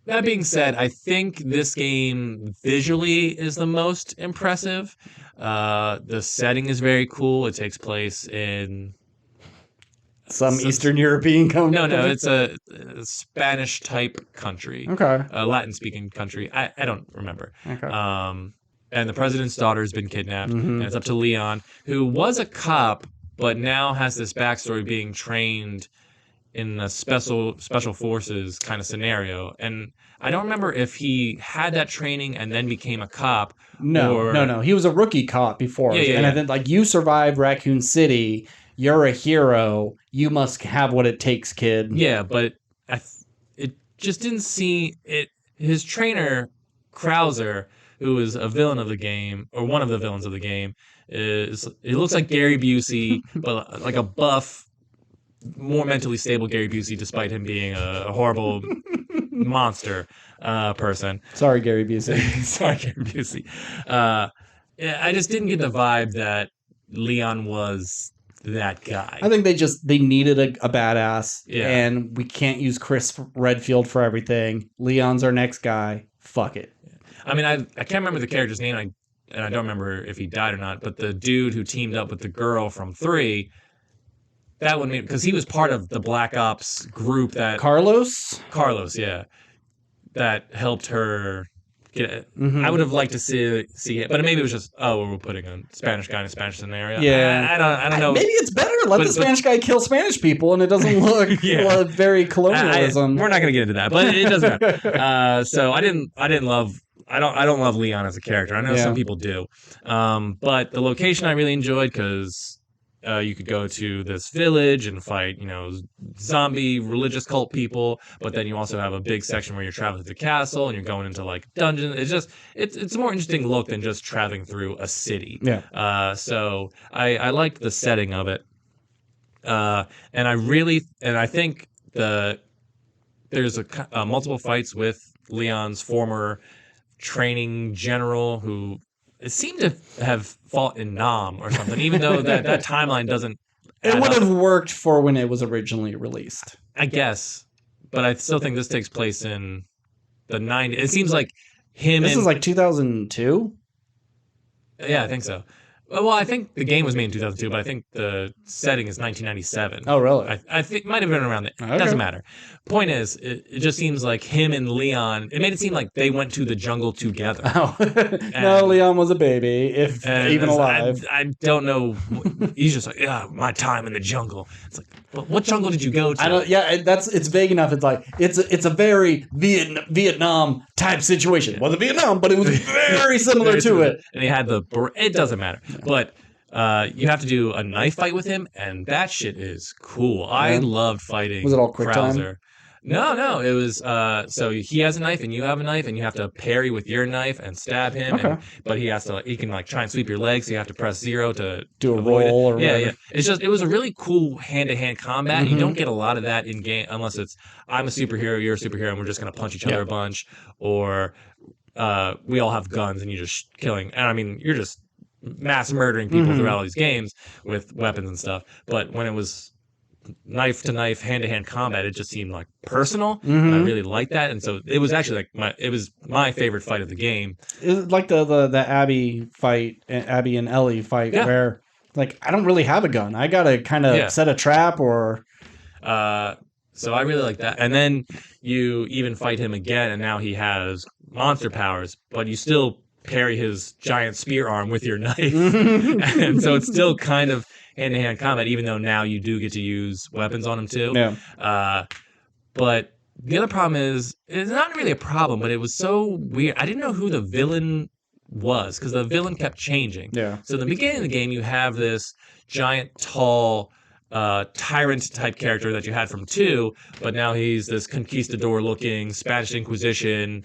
That being said, I think this game visually is the most impressive. The setting is very cool. It takes place in some Eastern European country. No, it's a Spanish type country. Okay. A Latin speaking country. I don't remember. Okay. And the president's daughter has been kidnapped, and it's up to Leon, who was a cop, but now has this backstory being trained in a special forces kind of scenario. And I don't remember if he had that training and then became a cop. No. He was a rookie cop before. Yeah. I think you survived Raccoon City. You're a hero. You must have what it takes, kid. Yeah, but it just didn't see it. His trainer, Krauser, who is a villain of the game, or one of the villains of the game, it looks like Gary Busey, but like a buff, more mentally stable Gary Busey, despite him being a horrible monster person. Sorry, Gary Busey. Sorry, Gary Busey. I just didn't get the vibe that Leon was that guy. I think they needed a badass, Yeah. And we can't use Chris Redfield for everything. Leon's our next guy. Fuck it. I mean, I can't remember the character's name, and I don't remember if he died or not, but the dude who teamed up with the girl from 3, that one, because he was part of the Black Ops group that... Carlos, yeah. That helped her get it. Mm-hmm. I would have liked to see it, but maybe it was just, we're putting a Spanish guy in a Spanish scenario. Yeah. I don't know. Maybe it's better. Let the Spanish guy kill Spanish people, and it doesn't look very colonialism. We're not going to get into that, but it doesn't matter. So I don't love Leon as a character. I know some people do. But the location I really enjoyed because you could go to this village and fight, zombie religious cult people, but then you also have a big section where you're traveling to the castle and you're going into like dungeons. It's a more interesting look than just traveling through a city. Yeah. So I liked the setting of it. And I think there's multiple fights with Leon's former training general who it seemed to have fought in Nam or something, even though that timeline doesn't. It would have worked for when it was originally released, I guess, but I still think this takes place in the 90s. It seems like This is like 2002. Yeah, I think so. Well, I think the game was made in 2002, but I think the setting is 1997. Oh, really? I think it might have been around that. Okay. Doesn't matter. Point is, it just seems like him and Leon, it made it seem like they went to the jungle together. Oh. No, Leon was a baby, if even alive. I don't know. He's just like, my time in the jungle. It's like, well, what jungle did you go to? It's vague enough. It's like, it's a very Vietnam type situation. It wasn't Vietnam, but it was very similar to it. And he had it doesn't matter. But you have to do a knife fight with him, and that shit is cool. Yeah. I loved fighting. Was it all quick Krauser. time? No. It was so he has a knife and you have a knife, and you have to parry with your knife and stab him. Okay. But he can like try and sweep your legs, so you have to press 0 to do a roll or whatever. Yeah. It was a really cool hand-to-hand combat. Mm-hmm. You don't get a lot of that in game unless it's I'm a superhero, you're a superhero, and we're just gonna punch each other a bunch, or we all have guns and you're just killing. And I mean, you're just mass murdering people throughout all these games with weapons and stuff. But when it was knife to knife, hand to hand combat, it just seemed like personal. Mm-hmm. I really liked that, and so it was actually like my favorite fight of the game. It's like the Abby fight, Abby and Ellie fight, where like I don't really have a gun. I gotta kind of set a trap or. So I really like that, and then you even fight him again, and now he has monster powers, but you still parry his giant spear arm with your knife. And so it's still kind of hand-to-hand combat, even though now you do get to use weapons on him too. Yeah. But the other problem is, it's not really a problem, but it was so weird. I didn't know who the villain was, because the villain kept changing. Yeah. So in the beginning of the game, you have this giant, tall, tyrant type character that you had from 2, but now he's this conquistador-looking Spanish Inquisition,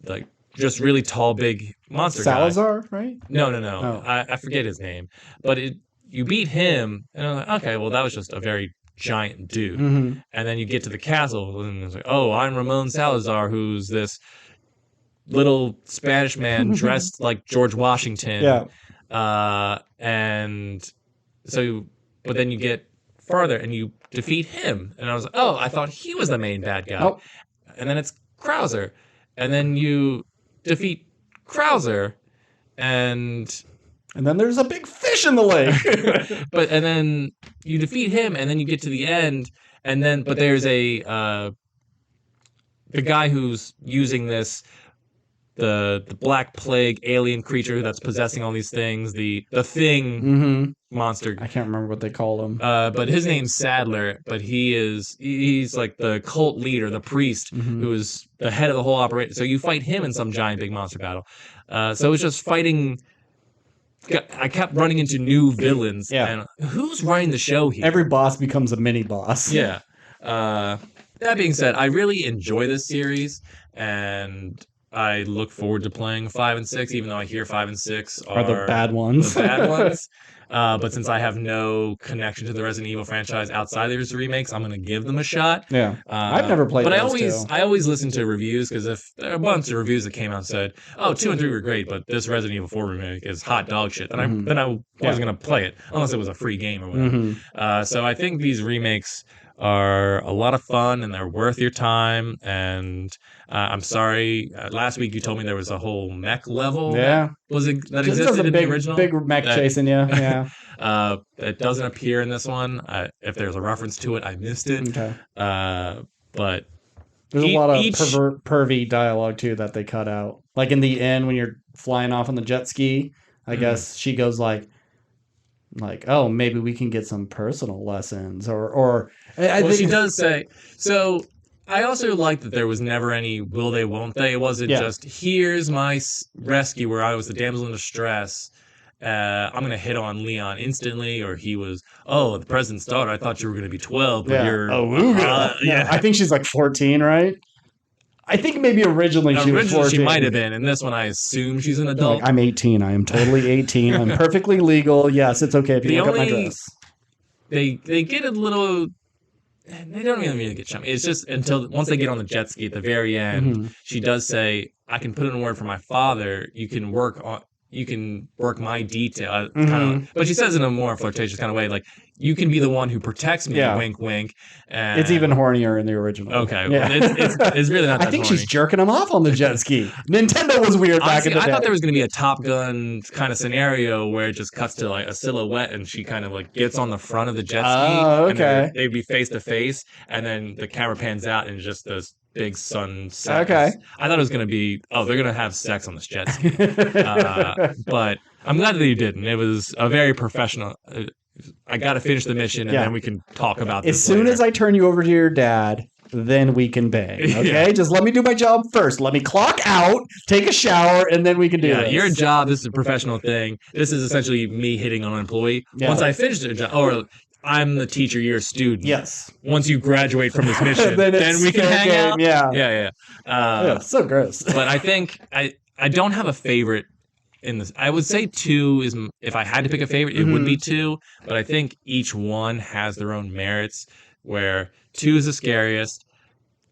like just really tall, big monster Salazar, guy. right? No. Oh. I forget his name, but you beat him, and I'm like, okay, well that was just a very giant dude. Mm-hmm. And then you get to the castle, and it's like, oh, I'm Ramon Salazar, who's this little Spanish man dressed like George Washington. Yeah. And so, but then you get farther and you defeat him. And I was like, oh, I thought he was the main bad guy. Oh. And then it's Krauser. And then you defeat Krauser, and then there's a big fish in the lake. and then you defeat him, and then you get to the end, and then but there's the guy who's using this the Black Plague alien creature that's possessing all these things, the thing monster. I can't remember what they call him. But his name's Sadler, but he's like the cult leader, the priest, who is the head of the whole operation. So you fight him in some giant big monster battle. So it's just fighting. I kept running into new villains. Yeah. And who's running the show here? Every boss becomes a mini boss. Yeah. That being said, I really enjoy this series, and I look forward to playing 5 and 6, even though I hear 5 and 6 are the bad ones. The bad ones. But since I have no connection to the Resident Evil franchise outside of these remakes, I'm going to give them a shot. Yeah. I've never played but those I always listen to reviews, because if there are a bunch of reviews that came out and said, oh, 2 and 3 were great, but this Resident Evil 4 remake is hot dog shit, then I wasn't going to play it, unless it was a free game or whatever. So I think these remakes are a lot of fun, and they're worth your time. And I'm sorry, last week you told me there was a whole mech level that existed in the original. Big mech chasing you. Yeah. It doesn't appear in this one. If there's a reference to it, I missed it. Okay. But there's a lot of pervy dialogue too that they cut out. Like in the end, when you're flying off on the jet ski, I guess she goes like, oh, maybe we can get some personal lessons, or I think she does say. So I also like that there was never any will they, won't they. It wasn't just, here's my rescue where I was the damsel in distress. I'm going to hit on Leon instantly, or he was, oh, the president's daughter, I thought you were going to be 12, but you're... Yeah, I think she's like 14, right? I think maybe originally she was 14. She might have been. In this one, I assume she's an adult. I'm 18. I am totally 18. I'm perfectly legal. Yes, it's okay if you look at my dress. They get a little... They don't really get chummy. It's just until once they get on the jet ski at the very end, she does say, I can put in a word for my father. You can work my detail. But she says in a more flirtatious kind of way, like, you can be the one who protects me, wink, wink. And it's even hornier in the original. Okay. Yeah. It's really not that I think horny. She's jerking him off on the jet ski. Nintendo was weird back in the day. I thought there was going to be a Top Gun kind of scenario where it just cuts to like a silhouette and she kind of like gets on the front of the jet ski. Oh, okay. And they'd be face to face, and then the camera pans out and just those big sunset. Okay. I thought it was going to be, they're going to have sex on this jet ski. But I'm glad that you didn't. It was a very professional. I got to finish the mission, and then we can talk about this as soon later. as I turn you over to your dad, then we can bang. Okay? Just let me do my job first. Let me clock out, take a shower, and then we can do this. Your job, this is a professional thing. This is essentially me hitting on an employee. Yeah. Once I finish the job, or I'm the teacher, you're a student. Yes. Once you graduate from this mission, then we can hang out. Yeah. So gross. But I think I don't have a favorite in this. I would say 2 is, if I had to pick a favorite, it would be 2. But I think each one has their own merits, where 2 is the scariest,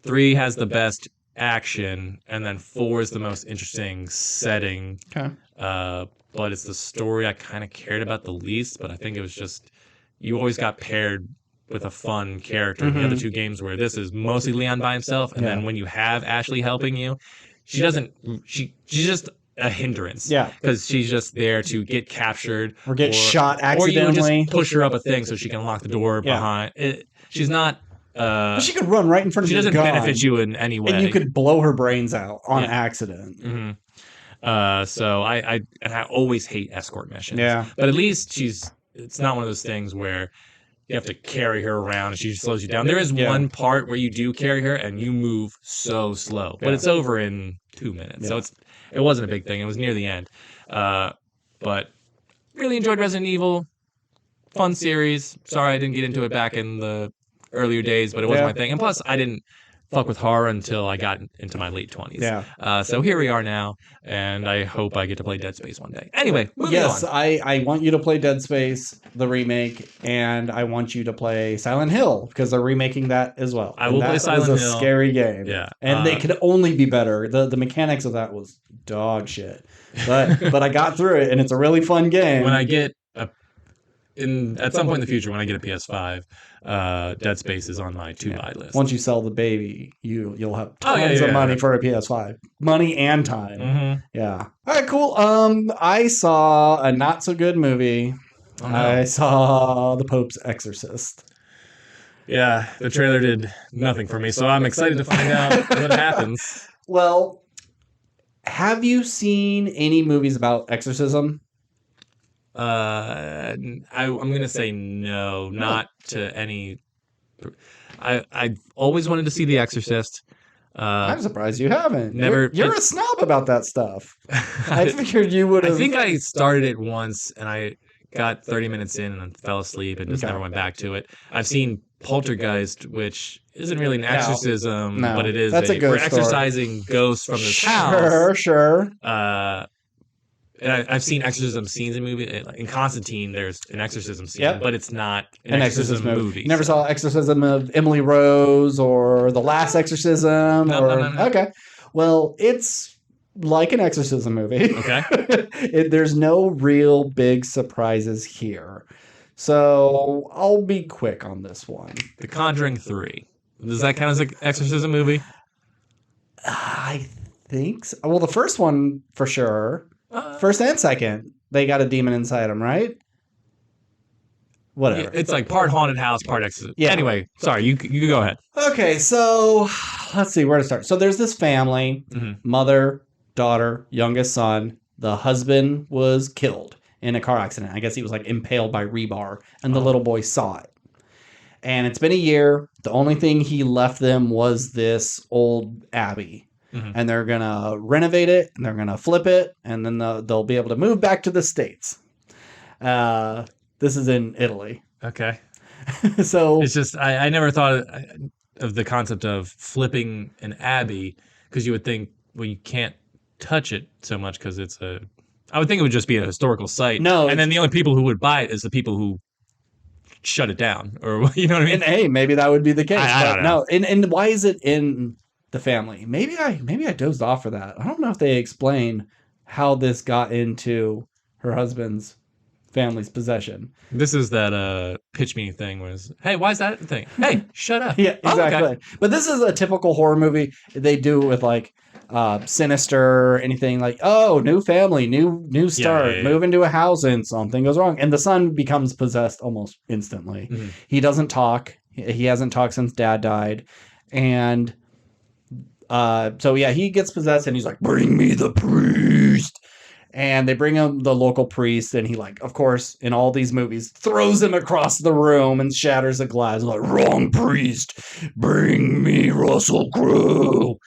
3 has the best action, and then 4 is the most interesting setting. Okay. But it's the story I kind of cared about the least. But I think it was just, you always got paired with a fun character in the other 2 games, where this is mostly Leon by himself, and then when you have Ashley helping you, she's just a hindrance. Yeah. Because she's just there to get captured. Or get shot accidentally. Or you just push her up a thing so she can lock the door behind. She's not... but she could run right in front of you. She doesn't benefit you in any way. And you could blow her brains out on accident. So I always hate escort missions. Yeah. But at least it's not one of those things where you have to carry her around and she slows you down. There is one part where you do carry her and you move so slow. But it's over in 2 minutes. So It wasn't a big thing. It was near the end. But really enjoyed Resident Evil. Fun series. Sorry I didn't get into it back in the earlier days, but it wasn't my thing. And plus, I didn't fuck with horror until I got into my late 20s. Yeah. So here we are now, and I hope I get to play Dead Space one day. Anyway, moving yes, on. I want you to play Dead Space, the remake, and I want you to play Silent Hill because they're remaking that as well. I will play Silent Hill. That Hill. was a scary game. Yeah. And they could only be better. The mechanics of that was dog shit. But I got through it, and it's a really fun game. When I get at some point in the future, when I get a PS5, Dead Space is on my to-buy list. Once you sell the baby, you'll have tons of money for a PS5, money and time. Mm-hmm. Yeah. All right, cool. I saw a not so good movie. Oh, no. I saw The Pope's Exorcist. Yeah, the trailer did nothing for me, so I'm excited to find out what happens. Well, have you seen any movies about exorcism? I'm gonna say no, not to any. I always wanted to see The Exorcist. I'm surprised you haven't. Never. You're a snob about that stuff. I figured you would have. I think I started it once and I got 30 minutes in and fell asleep and just never went back to it. I've seen Poltergeist, which isn't really an exorcism, but it is we're exorcising ghosts from this house. Sure. And I've seen exorcism scenes in movies. In Constantine, there's an exorcism scene, but it's not an exorcism movie. You never saw Exorcism of Emily Rose or The Last Exorcism? No. Okay. Well, it's like an exorcism movie. Okay. There's no real big surprises here. So I'll be quick on this one. The Conjuring 3. Does that count as an exorcism movie? I think so. Well, the first one, for sure. First and second, they got a demon inside them, right? Whatever. It's like part haunted house, part exorcism. Yeah. Anyway, sorry, you go ahead. Okay, so let's see where to start. So there's this family, mother, daughter, youngest son. The husband was killed in a car accident. I guess he was like impaled by rebar, and the little boy saw it. And it's been a year. The only thing he left them was this old abbey. And they're going to renovate it, and they're going to flip it, and then they'll be able to move back to the States. This is in Italy. Okay. So it's just, I never thought of the concept of flipping an abbey, because you would think, well, you can't touch it so much because I would think it would just be a historical site. No. And then the only people who would buy it is the people who shut it down, or you know what I mean? And hey, maybe that would be the case. I don't know. No, and why is it in the family? Maybe I dozed off for that. I don't know if they explain how this got into her husband's family's possession. This is that pitch me thing was, hey, why is that a thing? Hey, shut up. Yeah, exactly. Oh, okay. But this is a typical horror movie. They do it with like Sinister, anything like, oh, new family, new start, move into a house and something goes wrong. And the son becomes possessed almost instantly. He doesn't talk. He hasn't talked since dad died. And so yeah, he gets possessed and he's like, bring me the priest. And they bring him the local priest, and he, like, of course, in all these movies, throws him across the room and shatters a glass. Like, wrong priest, bring me Russell Crowe.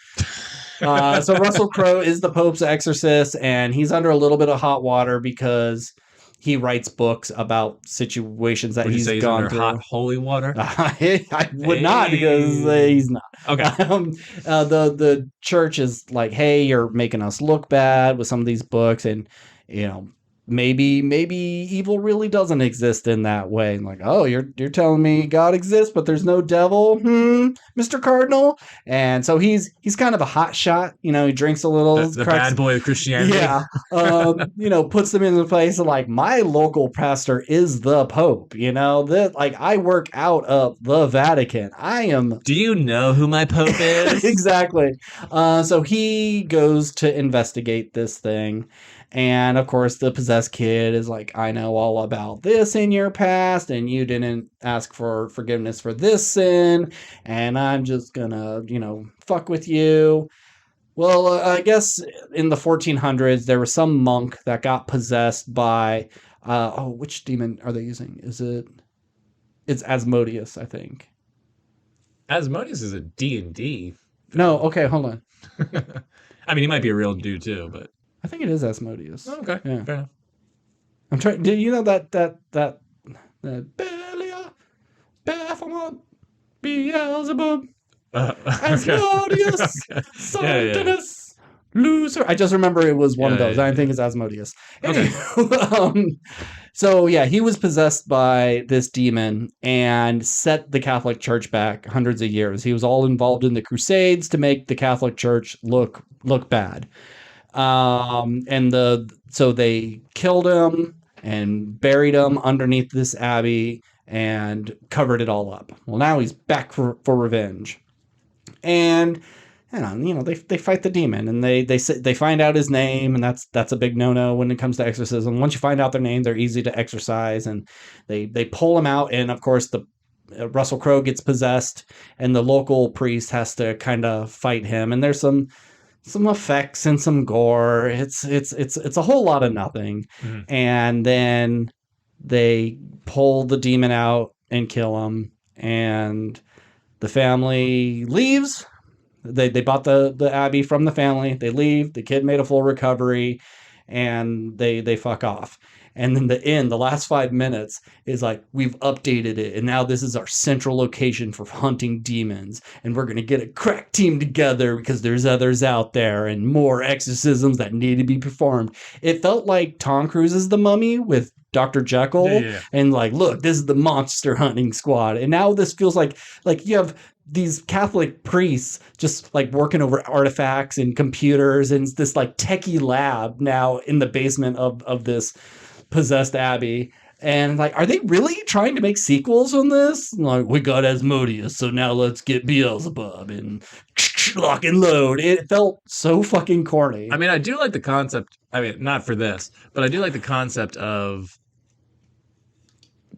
So Russell Crowe is the Pope's exorcist, and he's under a little bit of hot water because he writes books about situations that he's gone through. Hot holy water? I would not, because he's not. Okay. The church is like, hey, you're making us look bad with some of these books, and maybe evil really doesn't exist in that way. And like, oh, you're telling me God exists, but there's no devil, Mr. Cardinal. And so he's kind of a hot shot. He drinks a little. The bad boy of Christianity. Yeah. Puts them in the place of like, my local pastor is the Pope. That like I work out of the Vatican. I am. Do you know who my Pope is? Exactly. So he goes to investigate this thing. And of course, the possessed kid is like, I know all about this in your past, and you didn't ask for forgiveness for this sin, and I'm just gonna, fuck with you. Well, I guess in the 1400s, there was some monk that got possessed by, which demon are they using? It's Asmodeus, I think. Asmodeus is a D&D. No, okay, hold on. I mean, he might be a real dude too, but I think it is Asmodeus. okay, Yeah. fair enough. I'm trying. Do you know that Belia, Baphomet, Beelzebub, Okay. Asmodeus, Okay. Yeah, yeah, yeah. Sardinus, Lucifer. I just remember it was one of Yeah, those. yeah, I yeah. think it's Asmodeus. Okay. Anywho, so yeah, he was possessed by this demon and set the Catholic Church back hundreds of years. He was all involved in the Crusades to make the Catholic Church look bad. And so they killed him and buried him underneath this abbey and covered it all up. Well, now he's back for revenge, and they fight the demon, and they find out his name, and that's a big no when it comes to exorcism. Once you find out their name, they're easy to exorcise, and they pull him out, and of course the Russell Crowe gets possessed, and the local priest has to kind of fight him, and there's some effects and some gore. It's a whole lot of nothing. Mhm. And then they pull the demon out and kill him, and the family leaves. They bought the abbey from the family. They leave. The kid made a full recovery, and they fuck off. And then the last 5 minutes is like, we've updated it, and now this is our central location for hunting demons, and we're gonna get a crack team together because there's others out there and more exorcisms that need to be performed. It felt like Tom Cruise's The Mummy with Dr. Jekyll, Yeah. and like, look, this is the monster hunting squad, and now this feels like you have these Catholic priests just like working over artifacts and computers and this like techie lab now in the basement of this possessed abbey. And like, are they really trying to make sequels on this? Like, we got Asmodeus, so now let's get Beelzebub and lock and load. It felt so fucking corny. I mean, I do like the concept. I mean, not for this, but I do like the concept of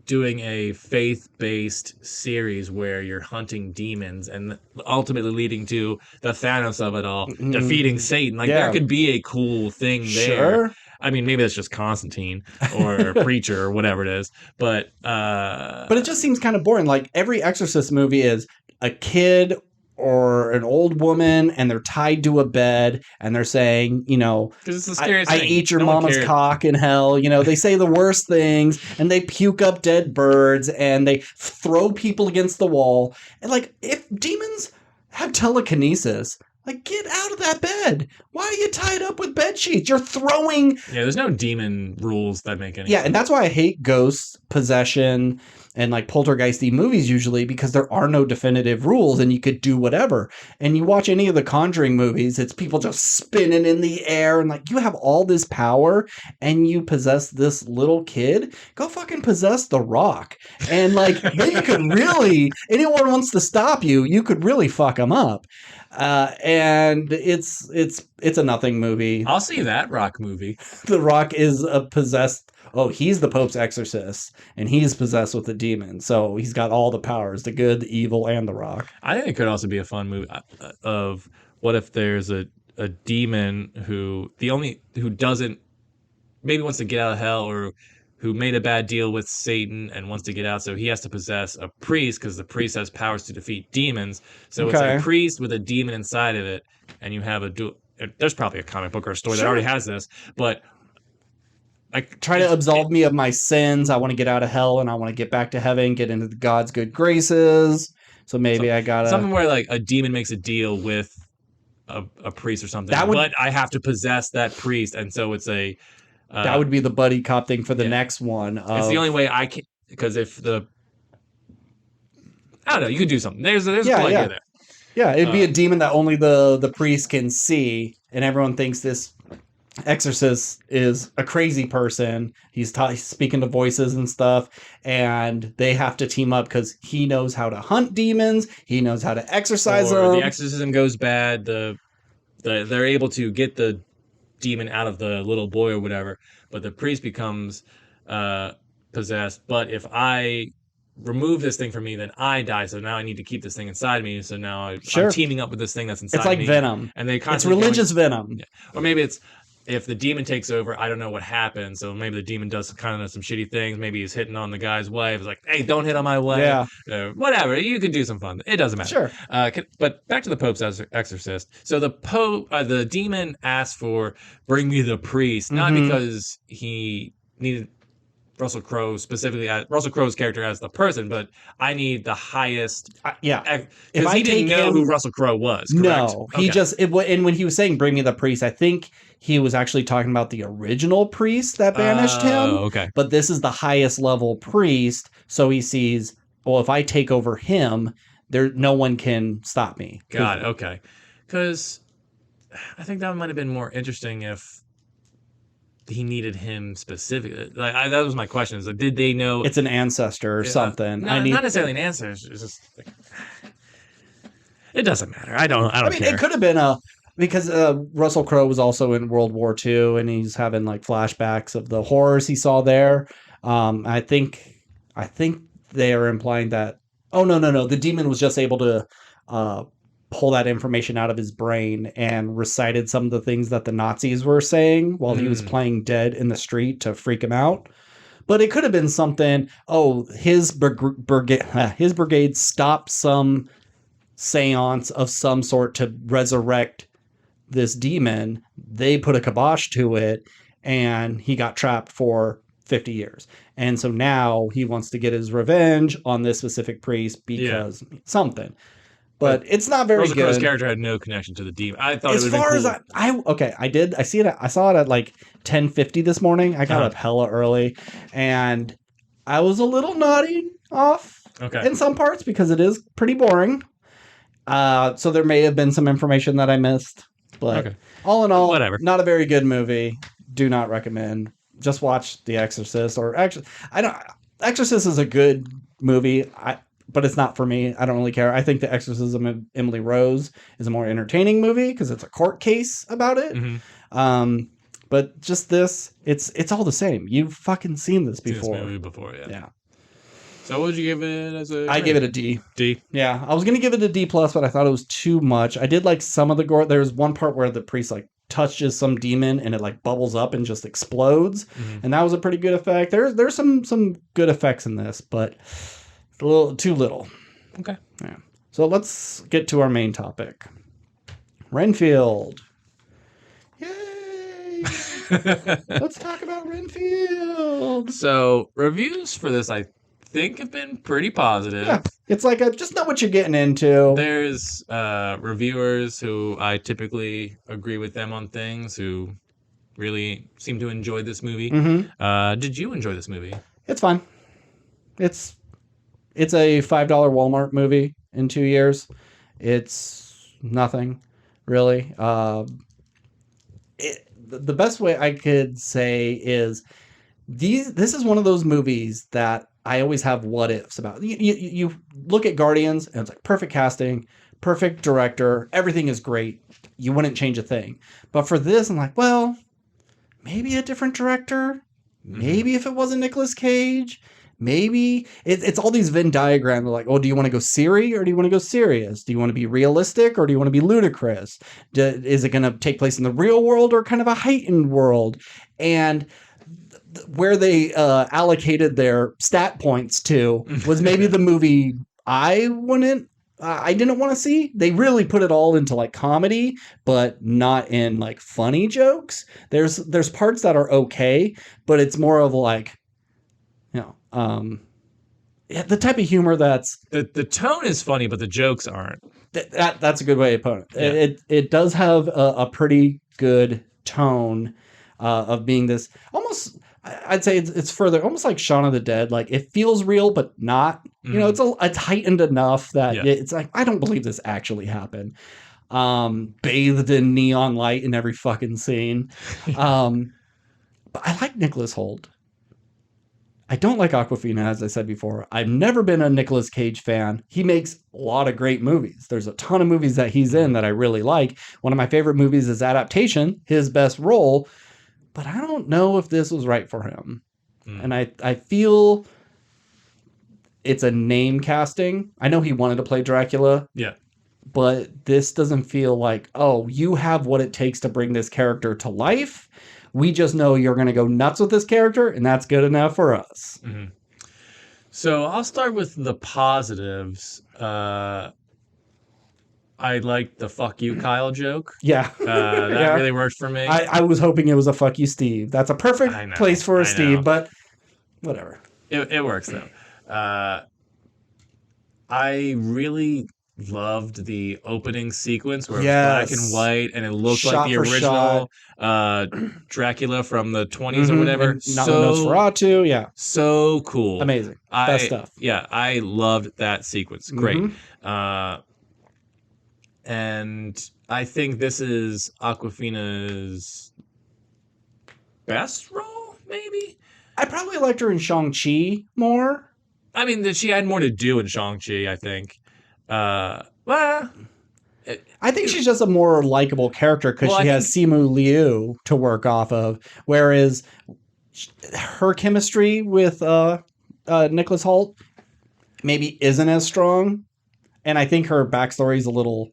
doing a faith-based series where you're hunting demons and ultimately leading to the Thanos of it all, defeating Satan. Like, there could be a cool thing there. I mean, maybe that's just Constantine or Preacher or whatever it is, but it just seems kind of boring. Like, every Exorcist movie is a kid or an old woman, and they're tied to a bed, and they're saying, because it's the scariest I thing. ate your No one mama's cared. cock in hell. They say the worst things, and they puke up dead birds, and they throw people against the wall. And like, if demons have telekinesis, like, get out of that bed. Why are you tied up with bed sheets? You're throwing. Yeah, there's no demon rules that make any Yeah, sense. and that's why I hate ghosts, possession, and like poltergeisty movies usually, because there are no definitive rules and you could do whatever. And you watch any of the Conjuring movies, it's people just spinning in the air, and like, you have all this power and you possess this little kid. Go fucking possess The Rock. And like, then you could really, anyone wants to stop you, you could really fuck them up. And it's a nothing movie. I'll see that Rock movie. The Rock is a possessed. Oh, he's the Pope's exorcist, and he's possessed with a demon. So he's got all the powers: the good, the evil, and the Rock. I think it could also be a fun movie of what if there's a demon who doesn't maybe wants to get out of hell, or who made a bad deal with Satan and wants to get out, so he has to possess a priest because the priest has powers to defeat demons. So it's a priest with a demon inside of it, and you have there's probably a comic book or a story that already has this, but like, try to absolve me of my sins. I want to get out of hell and I want to get back to heaven, get into God's good graces. So maybe I gotta something where like a demon makes a deal with a priest or something. But I have to possess that priest, and so it's a that would be the buddy cop thing for the next one. It's the only way I can, because if I don't know, you could do something. There's a cool idea there. Yeah, it'd be a demon that only the priest can see, and everyone thinks this exorcist is a crazy person. He's speaking to voices and stuff, and they have to team up because he knows how to hunt demons. He knows how to exorcise them. The exorcism goes bad. They're able to get the demon out of the little boy or whatever, but the priest becomes possessed. But if I remove this thing from me, then I die. So now I need to keep this thing inside me. So now I'm teaming up with this thing that's inside me. It's like Venom. And they it's religious Venom. Yeah. Or maybe it's if the demon takes over, I don't know what happens. So maybe the demon does kind of some shitty things. Maybe he's hitting on the guy's wife. It's like, hey, don't hit on my wife. Yeah. Whatever. You can do some fun. It doesn't matter. Sure. But back to the Pope's exorcist. So the demon asked for bring me the priest, not because he needed Russell Crowe specifically, Russell Crowe's character as the person, but I need the highest. Yeah. Because he didn't know who Russell Crowe was. Correct? No, he just, and when he was saying bring me the priest, I think he was actually talking about the original priest that banished him. Okay. But this is the highest level priest. So he sees, well, if I take over him, no one can stop me. God, okay. Because I think that might have been more interesting if he needed him specifically. Like that was my question. Is like, did they know it's an ancestor or something? Not necessarily an ancestor. It's just like, it doesn't matter. I mean, care. It could have been because Russell Crowe was also in World War II, and he's having like flashbacks of the horrors he saw there. I think they are implying that. Oh no! The demon was just able to pull that information out of his brain and recited some of the things that the Nazis were saying while he was playing dead in the street to freak him out. But it could have been something, his brigade stopped some seance of some sort to resurrect this demon. They put a kibosh to it, and he got trapped for 50 years. And so now he wants to get his revenge on this specific priest because something. But it's not very good. Crowe's character had no connection to the demon. I thought as it would far cool. as I did. I saw it at like 10:50 this morning. I got up hella early, and I was a little nodding off in some parts because it is pretty boring. So there may have been some information that I missed, but all in all, whatever. Not a very good movie. Do not recommend. Just watch The Exorcist, or actually, Exorcist is a good movie. But it's not for me. I don't really care. I think The Exorcism of Emily Rose is a more entertaining movie because it's a court case about it. But just this, it's all the same. You've fucking seen this before. Seen this movie before, yeah. So what would you give it as a... I give it a D. D? Yeah. I was going to give it a D+, but I thought it was too much. I did like some of the gore. There was one part where the priest like touches some demon and it like bubbles up and just explodes. And that was a pretty good effect. There's some good effects in this, but... a little too little. Okay. Yeah. So let's get to our main topic. Renfield. Yay! Let's talk about Renfield. So reviews for this, I think, have been pretty positive. Yeah. It's like just know what you're getting into. There's reviewers who I typically agree with them on things who really seem to enjoy this movie. Did you enjoy this movie? It's fine. It's a $5 Walmart movie in 2 years. It's nothing, really. The best way I could say is this is one of those movies that I always have what ifs about. You look at Guardians, and it's like perfect casting, perfect director, everything is great. You wouldn't change a thing. But for this, I'm like, well, maybe a different director. Maybe if it wasn't Nicolas Cage. Maybe it's all these Venn diagrams. Like, oh, do you want to go Siri or do you want to go serious? Do you want to be realistic or do you want to be ludicrous? Is it going to take place in the real world or kind of a heightened world? And where they allocated their stat points to was maybe the movie I didn't want to see. They really put it all into like comedy, but not in like funny jokes. There's parts that are okay, but it's more of like, the type of humor that's the tone is funny, but the jokes aren't. That's a good way to put it. It does have a pretty good tone of being this almost. I'd say it's further almost like Shaun of the Dead. Like it feels real, but not. It's heightened enough that it's like I don't believe this actually happened. Bathed in neon light in every fucking scene. But I like Nicholas Hoult. I don't like Awkwafina, as I said before. I've never been a Nicolas Cage fan. He makes a lot of great movies. There's a ton of movies that he's in that I really like. One of my favorite movies is Adaptation, his best role. But I don't know if this was right for him. And I feel it's a name casting. I know he wanted to play Dracula. Yeah. but this doesn't feel like, oh, you have what it takes to bring this character to life. We just know you're going to go nuts with this character, and that's good enough for us. Mm-hmm. So I'll start with the positives. I liked the "fuck you, Kyle" joke. Yeah. That Yeah. really worked for me. I was hoping it was a "fuck you, Steve." That's a perfect place for a Steve, but whatever. It works though. I really loved the opening sequence where it was black and white and it looked Shot like the for original Dracula from the 20s or whatever. And Nosferatu, yeah. So cool. Amazing. Best stuff. Yeah, I loved that sequence. Great. And I think this is Awkwafina's best role, maybe? I probably liked her in Shang-Chi more. I mean, she had more to do in Shang-Chi, I think. Well, I think she's just a more likable character because she has Simu Liu to work off of, whereas her chemistry with Nicholas Hoult maybe isn't as strong, and I think her backstory is a little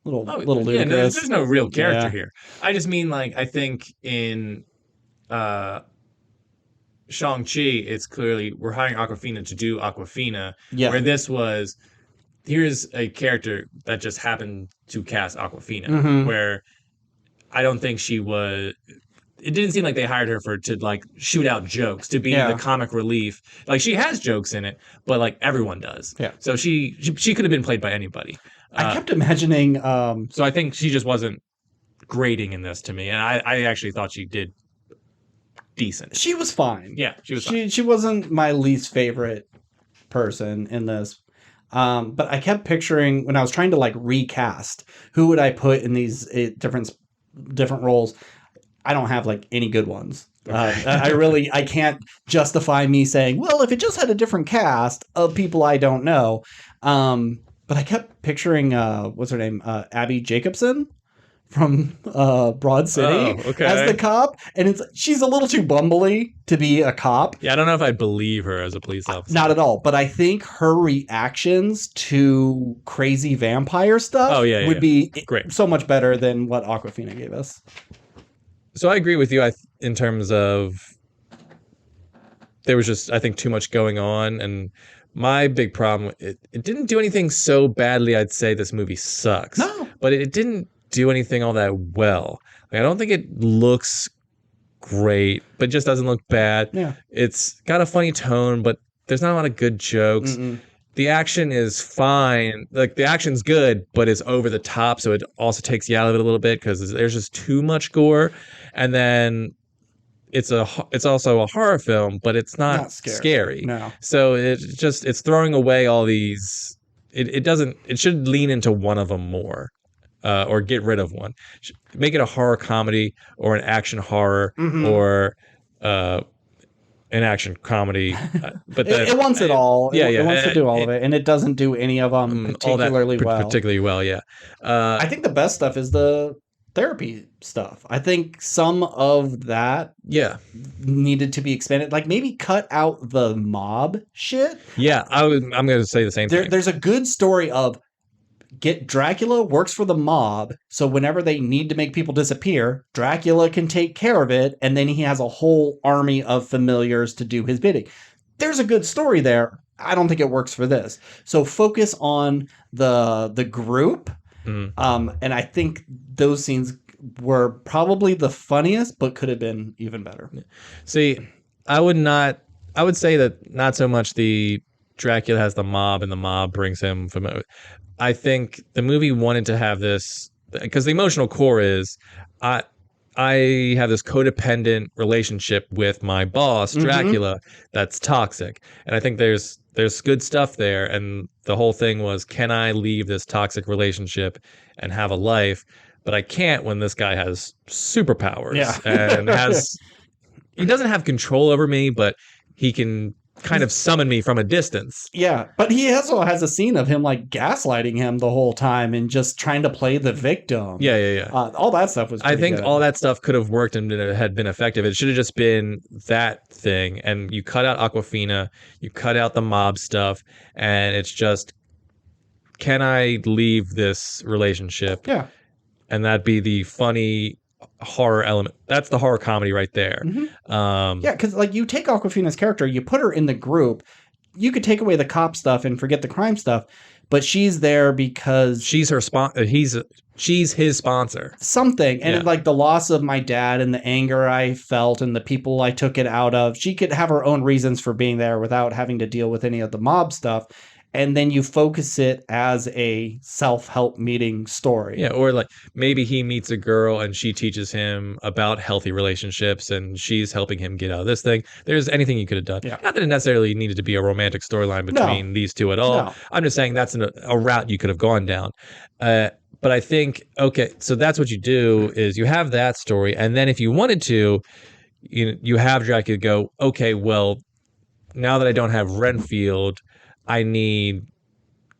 ludicrous. Yeah, there's no real character here. I just mean, like, I think in Shang-Chi, it's clearly we're hiring Awkwafina to do Awkwafina, where this was, here's a character that just happened to cast Awkwafina, where I don't think she was. It didn't seem like they hired her to like shoot out jokes, to be the comic relief. Like, she has jokes in it, but like everyone does. Yeah. So she could have been played by anybody. I kept imagining. So I think she just wasn't grating in this to me, and I actually thought she did decent. She was fine. Yeah, she was fine. She wasn't my least favorite person in this. But I kept picturing when I was trying to like recast who would I put in these different roles. I don't have like any good ones. Okay. I can't justify me saying, well, if it just had a different cast of people I don't know. But I kept picturing what's her name, Abby Jacobson from Broad City as the cop, and she's a little too bumbly to be a cop. Yeah, I don't know if I believe her as a police officer. Not at all, but I think her reactions to crazy vampire stuff would be great, so much better than what Awkwafina gave us. So I agree with you in terms of there was just, I think, too much going on, and my big problem, it didn't do anything so badly I'd say this movie sucks. No. But it didn't do anything all that well. Like, I don't think it looks great, but just doesn't look bad. Yeah. It's got a funny tone, but there's not a lot of good jokes. The action is fine. Like, the action's good, but it's over the top, so it also takes you out of it a little bit because there's just too much gore. And then it's also a horror film, but it's not scary. No. So it's throwing away all these. It should lean into one of them more. Or get rid of one. Make it a horror comedy or an action horror or an action comedy. But it wants it all. Yeah, it wants to do all of it, and it doesn't do any of them particularly well. Particularly well, yeah. I think the best stuff is the therapy stuff. I think some of that needed to be expanded. Like, maybe cut out the mob shit. Yeah, I'm going to say the same thing. There's a good story of Dracula works for the mob, so whenever they need to make people disappear, Dracula can take care of it, and then he has a whole army of familiars to do his bidding. There's a good story there. I don't think it works for this. So focus on the group, and I think those scenes were probably the funniest, but could have been even better. See, I would say that not so much the Dracula has the mob and the mob brings him familiar. I think the movie wanted to have this because the emotional core is I have this codependent relationship with my boss, Dracula, that's toxic. And I think there's good stuff there. And the whole thing was, can I leave this toxic relationship and have a life? But I can't when this guy has superpowers and he doesn't have control over me, but he can kind of summon me from a distance. Yeah, but he also has a scene of him like gaslighting him the whole time and just trying to play the victim. Yeah. All that stuff was I think good. all that stuff could have worked and had been effective. It should have just been that thing. And you cut out Awkwafina, you cut out the mob stuff, and it's just can I leave this relationship? Yeah. And that'd be the funny horror element. That's the horror comedy right there. Yeah, because like you take Aquafina's character, you put her in the group. You could take away the cop stuff and forget the crime stuff, but she's there because she's her she's his sponsor. Something. And like the loss of my dad and the anger I felt and the people I took it out of, she could have her own reasons for being there without having to deal with any of the mob stuff. And then you focus it as a self-help meeting story. Yeah, or like maybe he meets a girl and she teaches him about healthy relationships and she's helping him get out of this thing. There's anything you could have done. Yeah. Not that it necessarily needed to be a romantic storyline between these two at all. No. I'm just saying that's a route you could have gone down. But I think, okay, so that's what you do is you have that story. And then if you wanted to, you have Dracula go, okay, well, now that I don't have Renfield, I need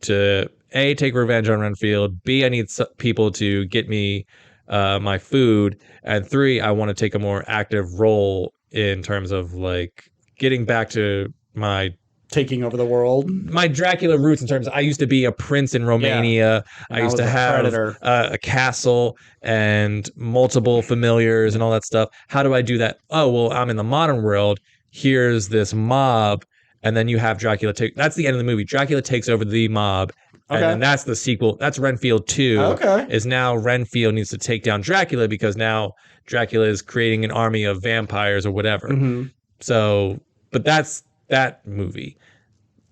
to A, take revenge on Renfield, B, I need people to get me my food, and 3, I want to take a more active role in terms of like getting back to my taking over the world, my Dracula roots in terms of I used to be a prince in Romania. I used to have a castle and multiple familiars and all that stuff. How do I do that? Oh, well, I'm in the modern world. Here's this mob. And then you have Dracula take. That's the end of the movie. Dracula takes over the mob, and then that's the sequel. That's Renfield 2. Okay, is now Renfield needs to take down Dracula because now Dracula is creating an army of vampires or whatever. So, but that's that movie.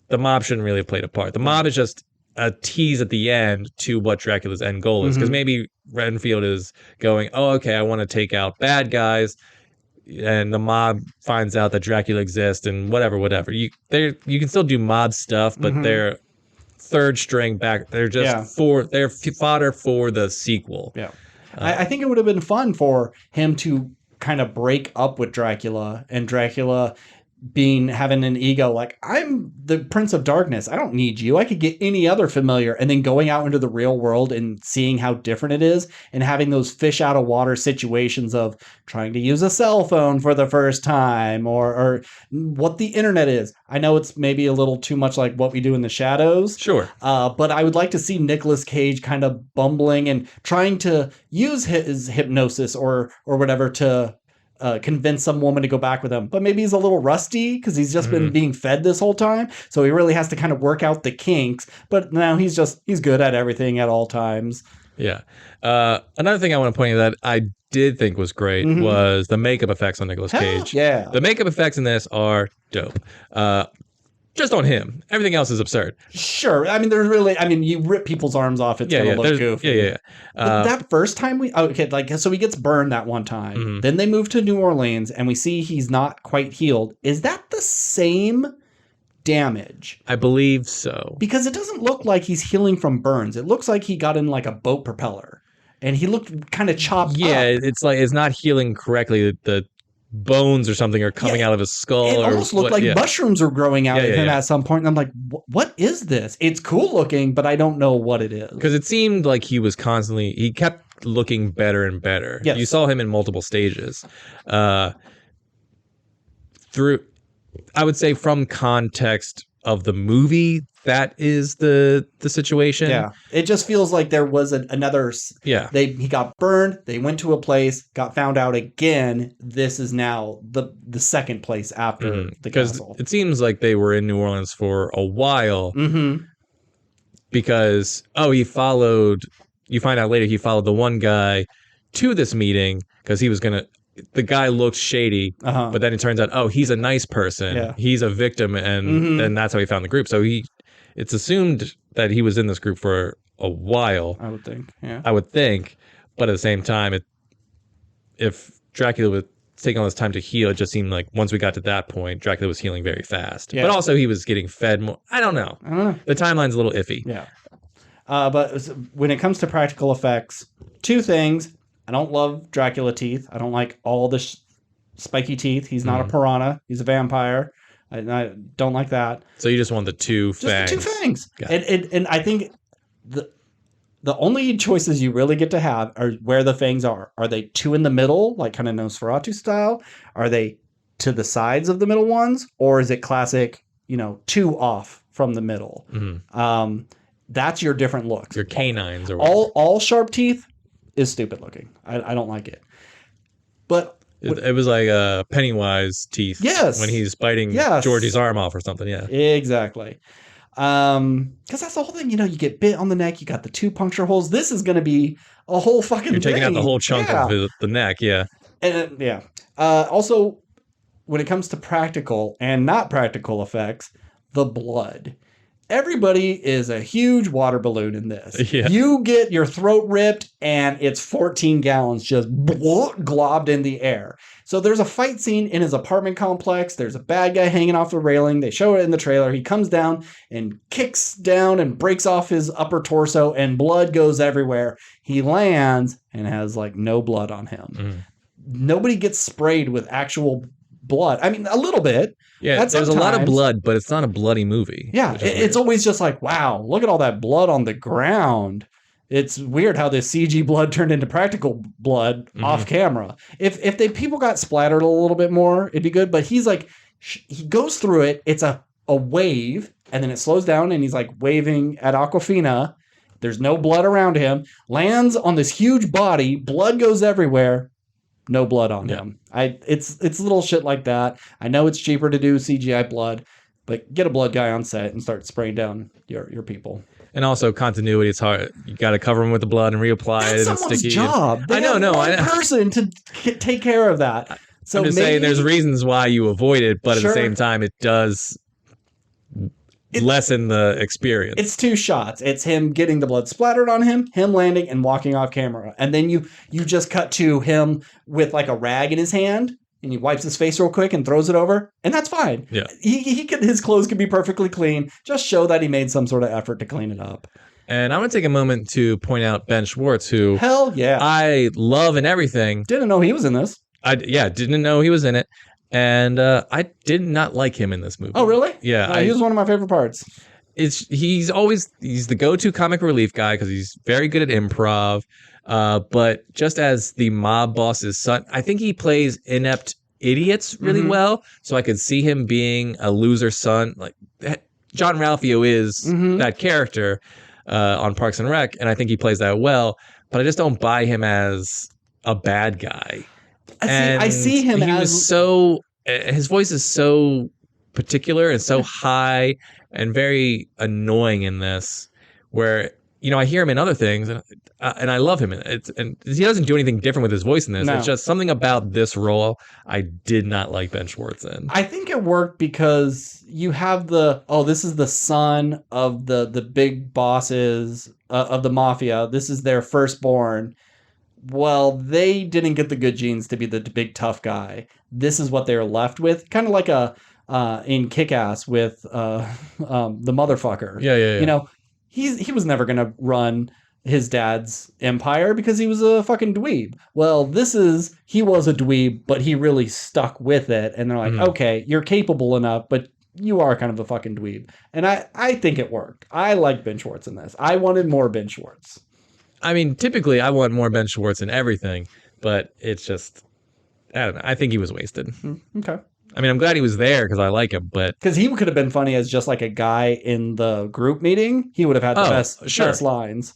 The mob shouldn't really have played a part. The mob is just a tease at the end to what Dracula's end goal is, because maybe Renfield is going, oh, okay, I want to take out bad guys. And the mob finds out that Dracula exists and whatever. You can still do mob stuff, but they're third string back. They're just they're fodder for the sequel. Yeah. I think it would have been fun for him to kind of break up with Dracula and Dracula having an ego like, I'm the Prince of Darkness. I don't need you. I could get any other familiar. And then going out into the real world and seeing how different it is and having those fish out of water situations of trying to use a cell phone for the first time or what the internet is. I know it's maybe a little too much like What We Do in the Shadows. Sure. But I would like to see Nicolas Cage kind of bumbling and trying to use his hypnosis or whatever to convince some woman to go back with him. But maybe he's a little rusty because he's just been being fed this whole time. So he really has to kind of work out the kinks. But now he's good at everything at all times. Yeah. Another thing I want to point out that I did think was great was the makeup effects on Nicolas Cage. Yeah. The makeup effects in this are dope. Just on him. Everything else is absurd. Sure. I mean, you rip people's arms off, it's going to look goofy. Yeah. That first time so he gets burned that one time. Then they move to New Orleans and we see he's not quite healed. Is that the same damage? I believe so. Because it doesn't look like he's healing from burns. It looks like he got in like a boat propeller and he looked kind of chopped up. Yeah, it's like it's not healing correctly. The bones or something are coming out of his skull. It almost looked like mushrooms are growing out of him at some point. And I'm like, what is this? It's cool looking, but I don't know what it is. Because it seemed like he kept looking better and better. Yes. You saw him in multiple stages. I would say from context of the movie, that is the situation. Yeah. It just feels like there was another. Yeah. He got burned. They went to a place, got found out again. This is now the second place after the castle. Because it seems like they were in New Orleans for a while. Because, you find out later he followed the one guy to this meeting because he was going to. The guy looked shady, but then it turns out, he's a nice person. Yeah. He's a victim, and that's how he found the group. So it's assumed that he was in this group for a while. I would think, yeah. I would think, but at the same time, if Dracula was taking all this time to heal, it just seemed like once we got to that point, Dracula was healing very fast. Yeah. But also he was getting fed more. I don't know. The timeline's a little iffy. Yeah. But when it comes to practical effects, two things. I don't love Dracula teeth. I don't like all the spiky teeth. He's not a piranha. He's a vampire. I don't like that. So you just want the two fangs. Just the two fangs. And I think the only choices you really get to have are where the fangs are. Are they two in the middle, like kind of Nosferatu style? Are they to the sides of the middle ones? Or is it classic, two off from the middle? That's your different looks. Your canines or whatever. All sharp teeth is stupid looking. I don't like it. But it was like Pennywise teeth. Yes. When he's biting Georgie's arm off or something. Yeah. Exactly. Because that's the whole thing. You get bit on the neck. You got the 2 puncture holes. This is going to be a whole fucking. You're taking thing. out the whole chunk of the neck. Yeah. And also, when it comes to practical and not practical effects, the blood. Everybody is a huge water balloon in this. Yeah. You get your throat ripped and it's 14 gallons just globbed in the air. So there's a fight scene in his apartment complex. There's a bad guy hanging off the railing. They show it in the trailer. He comes down and kicks down and breaks off his upper torso and blood goes everywhere. He lands and has like no blood on him. Mm. Nobody gets sprayed with actual blood. I mean, a little bit. Yeah, there's a lot of blood, but it's not a bloody movie. Yeah, it's always just like, wow, look at all that blood on the ground. It's weird how this CG blood turned into practical blood off camera. If people got splattered a little bit more, it'd be good. But he's like, he goes through it. It's a wave, and then it slows down, and he's like waving at Awkwafina. There's no blood around him. Lands on this huge body. Blood goes everywhere. No blood on him. It's little shit like that. I know it's cheaper to do CGI blood, but get a blood guy on set and start spraying down your people. And also continuity. It's hard. You got to cover them with the blood and reapply it. That's and someone's sticky. job. I know. One person to take care of that. So I'm just saying there's reasons why you avoid it, but at the same time, it does lessen the experience. It's 2 shots. It's him getting the blood splattered on him landing, and walking off camera. And then you just cut to him with like a rag in his hand, and he wipes his face real quick and throws it over, and that's fine. Yeah. His clothes can be perfectly clean. Just show that he made some sort of effort to clean it up. And I want to take a moment to point out Ben Schwartz, who hell yeah, I love and everything. Didn't know he was in this. Didn't know he was in it. And I did not like him in this movie. Oh, really? Yeah. He was one of my favorite parts. He's the go-to comic relief guy because he's very good at improv. But just as the mob boss's son, I think he plays inept idiots really well. So I could see him being a loser son. Like John Ralphio is that character on Parks and Rec, and I think he plays that well. But I just don't buy him as a bad guy. I see him his voice is so particular and so high and very annoying in this, where I hear him in other things and I love him. And he doesn't do anything different with his voice in this. No. It's just something about this role I did not like Ben Schwartz in. I think it worked because you have this is the son of the big bosses of the mafia. This is their firstborn. Well, they didn't get the good genes to be the big tough guy. This is what they were left with. Kind of like in Kick-Ass with the motherfucker. Yeah. He was never going to run his dad's empire because he was a fucking dweeb. Well, he was a dweeb, but he really stuck with it. And they're like, okay, you're capable enough, but you are kind of a fucking dweeb. And I think it worked. I like Ben Schwartz in this. I wanted more Ben Schwartz. I mean, typically I want more Ben Schwartz in everything, but it's just, I don't know. I think he was wasted. Okay. I mean, I'm glad he was there because I like him, but... Because he could have been funny as just like a guy in the group meeting. He would have had the best lines.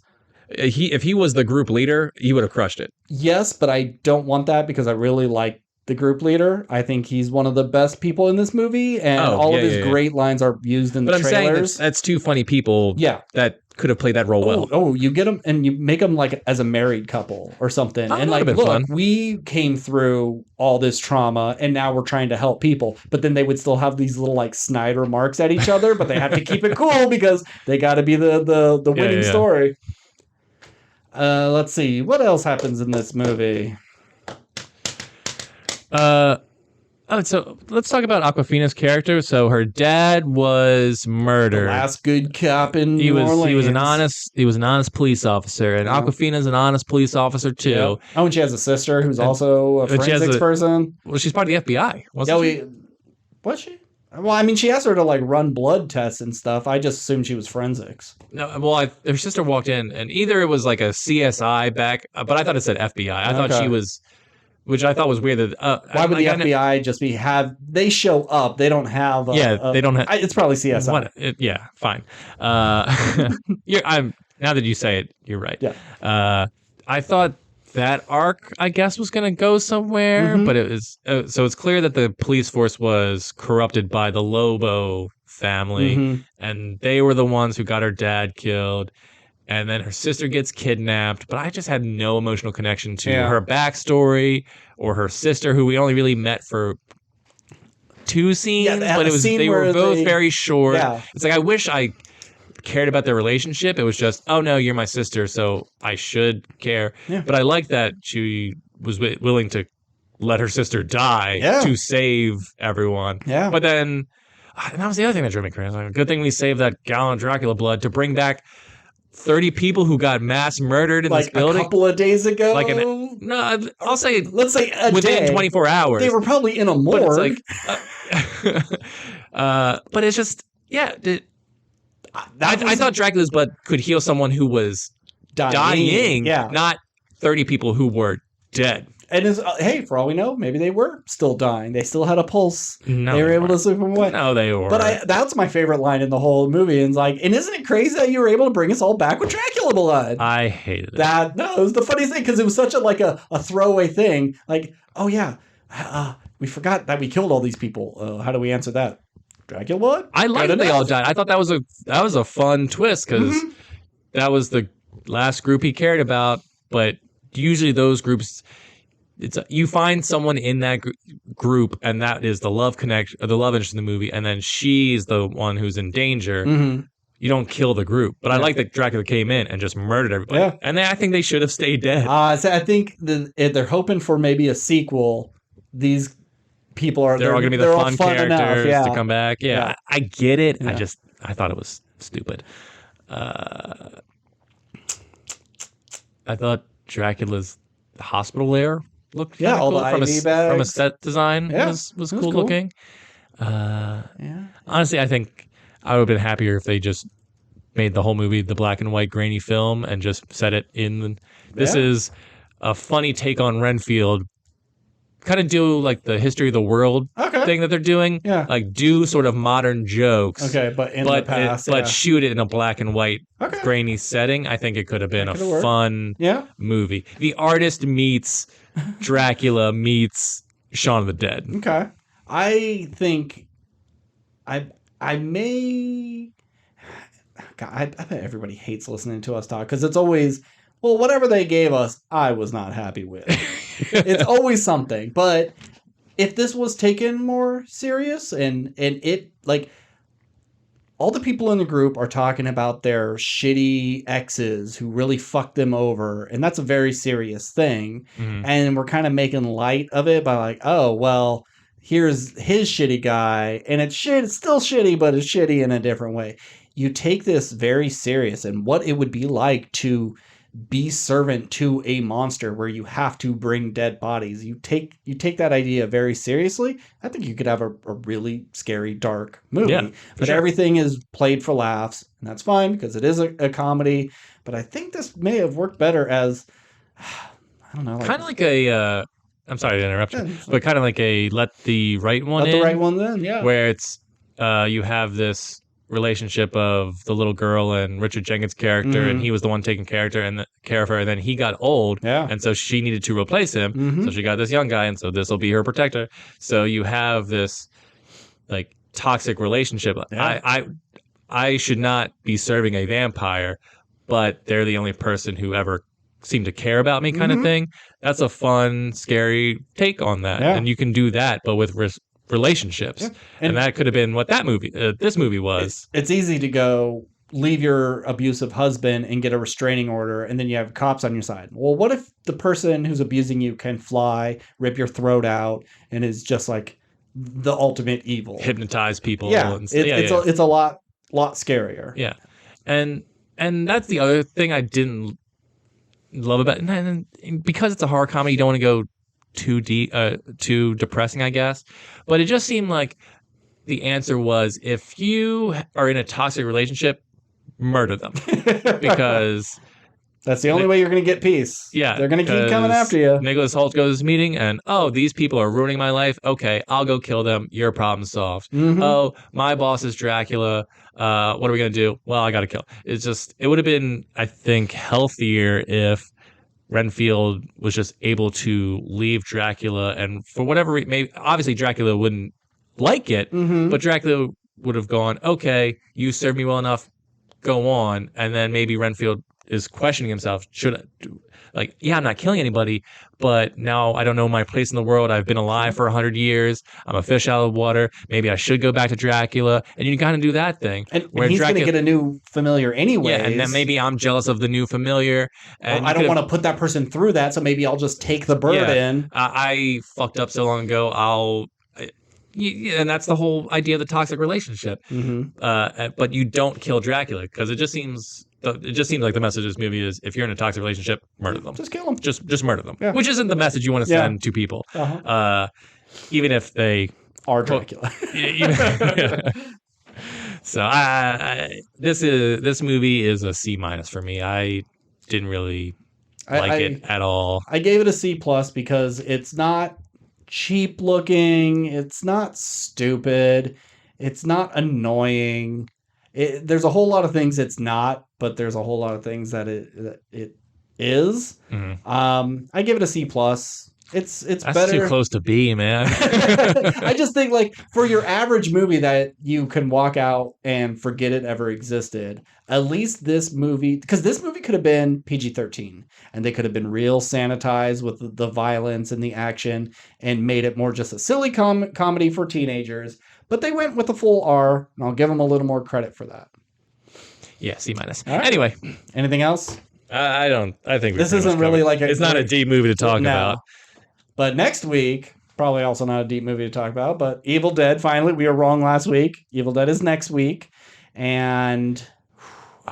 If he was the group leader, he would have crushed it. Yes, but I don't want that because I really like the group leader. I think he's one of the best people in this movie, and all of his great lines are used in the trailers. But I'm saying that's 2 funny people that could have played that role well. Oh, you get them and you make them like as a married couple or something. And like, look, fun. We came through all this trauma and now we're trying to help people. But then they would still have these little like snide remarks at each other, but they have to keep it cool because they got to be the winning story. Let's see. What else happens in this movie? So let's talk about Awkwafina's character. So her dad was murdered. The last good cop in New Orleans. He was an honest police officer, and Awkwafina's an honest police officer too. Yep. Oh, and she has a sister who's also a forensics person. Well, she's part of the FBI, wasn't she? Was she? Well, I mean, she asked her to like run blood tests and stuff. I just assumed she was forensics. No, well, her sister walked in, and either it was like a CSI but I thought it said FBI. I thought she was which I thought was weird. That why would the FBI just they show up? They don't have. They don't have. It's probably CSI. Yeah, fine. Now that you say it, you're right. Yeah. I thought that arc, I guess, was going to go somewhere, but it was so it's clear that the police force was corrupted by the Lobo family, and they were the ones who got her dad killed, and then her sister gets kidnapped. But I just had no emotional connection to her backstory or her sister, who we only really met for 2 scenes, but they were both very short. Yeah. It's like I wish I cared about their relationship. It was just, oh no, you're my sister, so I should care. Yeah. But I like that she was willing to let her sister die to save everyone. Yeah. But then, and that was the other thing that drove me crazy. Like, good thing we saved that gallon of Dracula blood to bring back 30 people who got mass murdered in this building a couple of days ago. I'll say, let's say within 24 hours. They were probably in a morgue. But it's but it's just, I thought Dracula's blood could heal someone who was dying, not 30 people who were dead. And hey, for all we know, maybe they were still dying. They still had a pulse. No, they were able to sleep them away. No, they were. But that's my favorite line in the whole movie. And and isn't it crazy that you were able to bring us all back with Dracula blood? I hated it. It was the funniest thing because it was such a throwaway thing. We forgot that we killed all these people. How do we answer that? Dracula blood? I liked that they all died. I thought that was a fun twist because that was the last group he cared about. But usually those groups, you find someone in that group, and that is the love connection, or the love interest in the movie, and then she's the one who's in danger. You don't kill the group. But I like that Dracula came in and just murdered everybody. Yeah. And I think they should have stayed dead. So I think they're hoping for maybe a sequel. These people they're all going to be the fun characters to come back. Yeah, I get it. Yeah. I thought it was stupid. I thought Dracula's hospital lair looked all cool. the IV bags. From a set design was cool looking. Honestly, I think I would have been happier if they just made the whole movie the black and white grainy film and just set it in. This is a funny take on Renfield. Kind of do like the history of the world thing that they're doing. Yeah. Like do sort of modern jokes. Okay, but in the past. But shoot it in a black and white grainy setting. I think it could have been a fun movie. The Artist meets Dracula meets Shaun of the Dead. Okay. I think I may... God, I bet everybody hates listening to us talk because it's always... Well, whatever they gave us, I was not happy with. It's always something. But if this was taken more serious and it, all the people in the group are talking about their shitty exes who really fucked them over, and that's a very serious thing. And we're kind of making light of it by oh, well, here's his shitty guy, and it's still shitty, but it's shitty in a different way. You take this very serious and what it would be like to be servant to a monster where you have to bring dead bodies. You take that idea very seriously. I think you could have a really scary, dark movie. But everything is played for laughs, and that's fine because it is a comedy. But I think this may have worked better as, I don't know. Kind of like a, I'm sorry to interrupt you, but kind of like a Let the Right One In. Let the Right One In, yeah. Where it's, you have this relationship of the little girl and Richard Jenkins' character, and he was the one taking care of her, and then he got old, and so she needed to replace him, so she got this young guy, and so this will be her protector. So you have this toxic relationship. I should not be serving a vampire, but they're the only person who ever seemed to care about me, kind of thing. That's a fun, scary take on that, and you can do that, but with relationships, and that could have been what this movie was. It's easy to go leave your abusive husband and get a restraining order, and then you have cops on your side. Well, what if the person who's abusing you can fly, rip your throat out, and is just the ultimate evil, hypnotize people? It's a lot scarier. Yeah, and that's the other thing I didn't love about it. And because it's a horror comedy, you don't want to go too deep, too depressing, I guess. But it just seemed like the answer was, if you are in a toxic relationship, murder them, because That's the only way you're going to get peace. Yeah, they're going to keep coming after you. Nicholas Holt goes to this meeting, and these people are ruining my life. Okay, I'll go kill them. Your problem solved. Mm-hmm. Oh, my boss is Dracula. What are we gonna do? Well, I got to kill. It would have been, I think, healthier if Renfield was just able to leave Dracula, and for whatever reason, maybe obviously Dracula wouldn't like it, but Dracula would have gone, okay, you served me well enough, go on, and then maybe Renfield is questioning himself, I'm not killing anybody, but now I don't know my place in the world. I've been alive for 100 years. I'm a fish out of water. Maybe I should go back to Dracula. And you kind of do that thing. And he's going to get a new familiar anyway. Yeah, and then maybe I'm jealous of the new familiar. And I don't want to put that person through that, so maybe I'll just take the burden. Yeah, I fucked up so long ago, and that's the whole idea of the toxic relationship. But you don't kill Dracula, because it just seems like the message of this movie is, if you're in a toxic relationship, murder them. Just kill them. Just murder them. Yeah. Which isn't the message you want to send to people. Even if they are Dracula. So this movie is a C- for me. I didn't really like it at all. I gave it a C+ because it's not cheap looking, it's not stupid, it's not annoying. There's a whole lot of things it's not, but there's a whole lot of things that it is. I give it a C+. It's That's better. too close to B, man. I just think, like, for your average movie that you can walk out and forget it ever existed, at least this movie, because this movie could have been PG-13 and they could have been real sanitized with the violence and the action and made it more just a silly comedy for teenagers, but they went with the full R, and I'll give them a little more credit for that. Yeah, C-. Right. Anyway, anything else? I think this isn't really like it's not a deep movie to talk about. But next week, probably also not a deep movie to talk about, but Evil Dead, finally, we were wrong last week. Evil Dead is next week. And,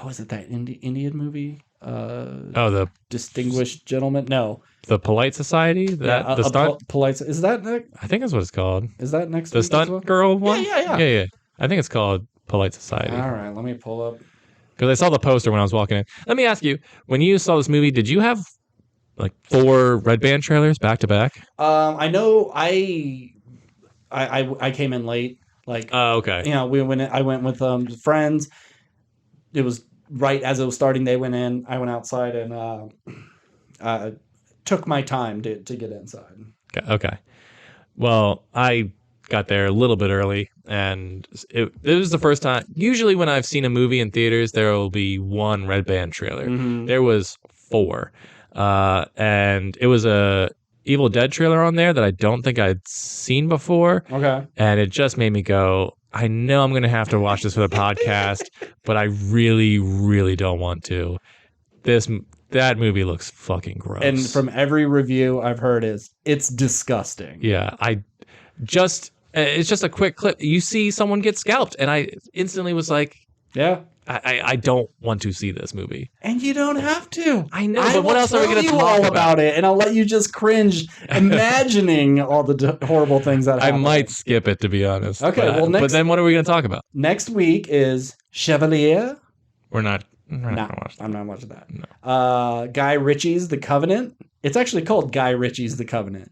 is it that Indian movie? The Distinguished Gentleman? No. The Polite Society? The stunt? Polite, is that next? I think that's what it's called. Is that next week? The stunt girl one? Yeah. I think it's called Polite Society. All right, let me pull up. Because I saw the poster when I was walking in. Let me ask you, when you saw this movie, did you have like 4 Red Band trailers back to back? I know I came in late. Like, okay. You know, I went with friends. It was right as it was starting. They went in. I went outside and took my time to get inside. Okay. Well, I got there a little bit early, and it was the first time. Usually, when I've seen a movie in theaters, there will be 1 Red Band trailer. There was 4. And it was a Evil Dead trailer on there that I don't think I'd seen before. Okay. And it just made me go, I know I'm going to have to watch this for the podcast, but I really, really don't want to. That movie looks fucking gross. And from every review I've heard it's disgusting. Yeah. It's just a quick clip. You see someone get scalped, and I instantly was like, yeah. I don't want to see this movie. And you don't have to. I know, but what else are we going to talk about it? And I'll let you just cringe imagining all the horrible things that happen. I might skip it, to be honest. Okay, but then what are we going to talk about? Next week is Chevalier. We're not I'm not watching that. No. Guy Ritchie's The Covenant. It's actually called Guy Ritchie's The Covenant.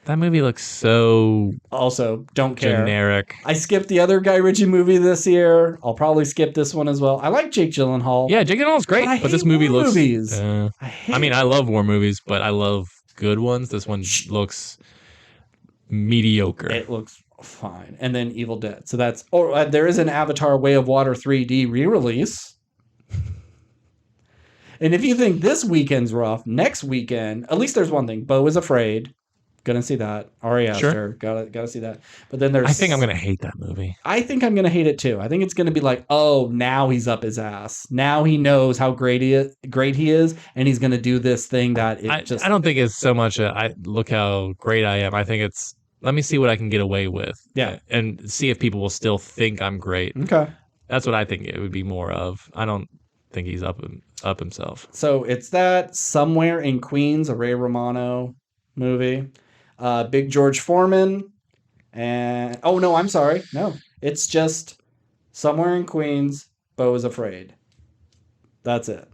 That movie looks so... Also, don't care. Generic. I skipped the other Guy Ritchie movie this year. I'll probably skip this one as well. I like Jake Gyllenhaal. Yeah, Jake Gyllenhaal's great, but this movie looks... movies. I love war movies, but I love good ones. This one looks mediocre. It looks fine. And then Evil Dead. So that's... there is an Avatar Way of Water 3D re-release. And if you think this weekend's rough, next weekend, at least there's one thing. Beau is Afraid. Gonna see that. Ari Aster. Sure. Gotta see that. But then there's... I think I'm gonna hate that movie. I think I'm gonna hate it too. I think it's gonna be like, oh, now he's up his ass. Now he knows how great he is, and he's gonna do this thing that I don't think it's so much look how great I am. I think it's, let me see what I can get away with. Yeah. And see if people will still think I'm great. Okay. That's what I think it would be more of. I don't think he's up himself. So it's that Somewhere in Queens, a Ray Romano movie. Big George Foreman. And no, I'm sorry. No, it's just Somewhere in Queens, Beau is Afraid. That's it.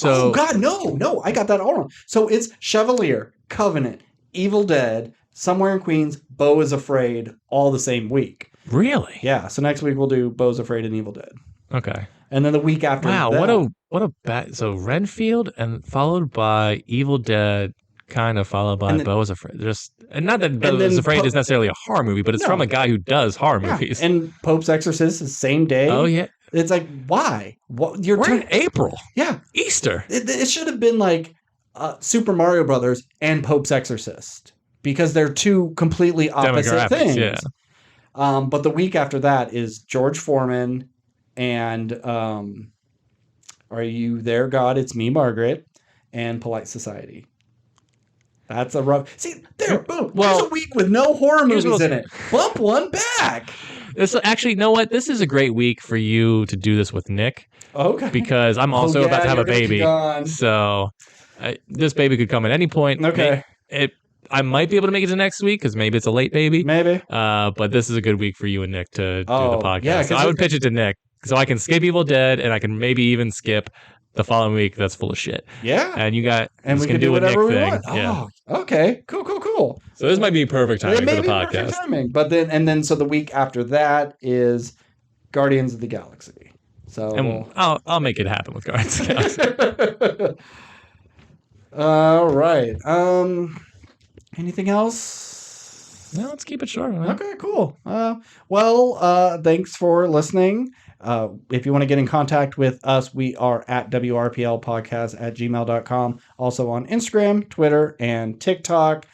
So oh God, no, I got that all wrong. So it's Chevalier, Covenant, Evil Dead, Somewhere in Queens, Beau is Afraid, all the same week. really, Yeah. So next week we'll do Beau's Afraid and Evil Dead, okay. and then the week after Wow, that, what a bad. So Renfield and followed by Evil Dead, kind of followed by and then Beau is Afraid. Just and not that Beau and is then Afraid is necessarily a horror movie, but it's from no, a guy who does horror yeah, movies. and Pope's Exorcist is same Oh day. yeah, It's like why? What you're we're in April, yeah. Easter. It should have been like Super Mario Brothers and Pope's Exorcist because they're two completely opposite Demographics, things. yeah. But the week after that is George Foreman and Are You There, God? It's Me, Margaret, and Polite Society. That's a rough. See, there, boom. Well, there's a week with no horror here's movies what in it. Bump one back. This actually, you know what? This is a great week for you to do this with Nick Okay. because I'm also about to have a you're gonna be baby. gone. So this baby could come at any point. Okay. I might be able to make it to next week because maybe it's a late baby. Maybe. But this is a good week for you and Nick to do the podcast. yeah, so I would pitch it to Nick so I can skip Evil Dead and I can maybe even skip the following week that's full of shit. Yeah. And you got And we can do a whatever Nick we thing. want. Yeah. Oh, okay. Cool. So this might be perfect timing It may for the be perfect podcast. timing. But then so the week after that is Guardians of the Galaxy. So And I'll make it happen with Guardians of the Galaxy. all right. Anything else? No, let's keep it short. Man. Okay, cool. Thanks for listening. If you want to get in contact with us, we are at WRPLpodcast@gmail.com. Also on Instagram, Twitter, and TikTok.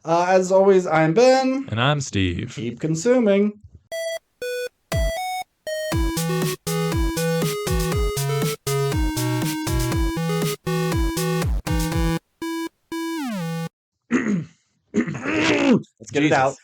As always, I'm Ben. And I'm Steve. Keep consuming. Let's get it out.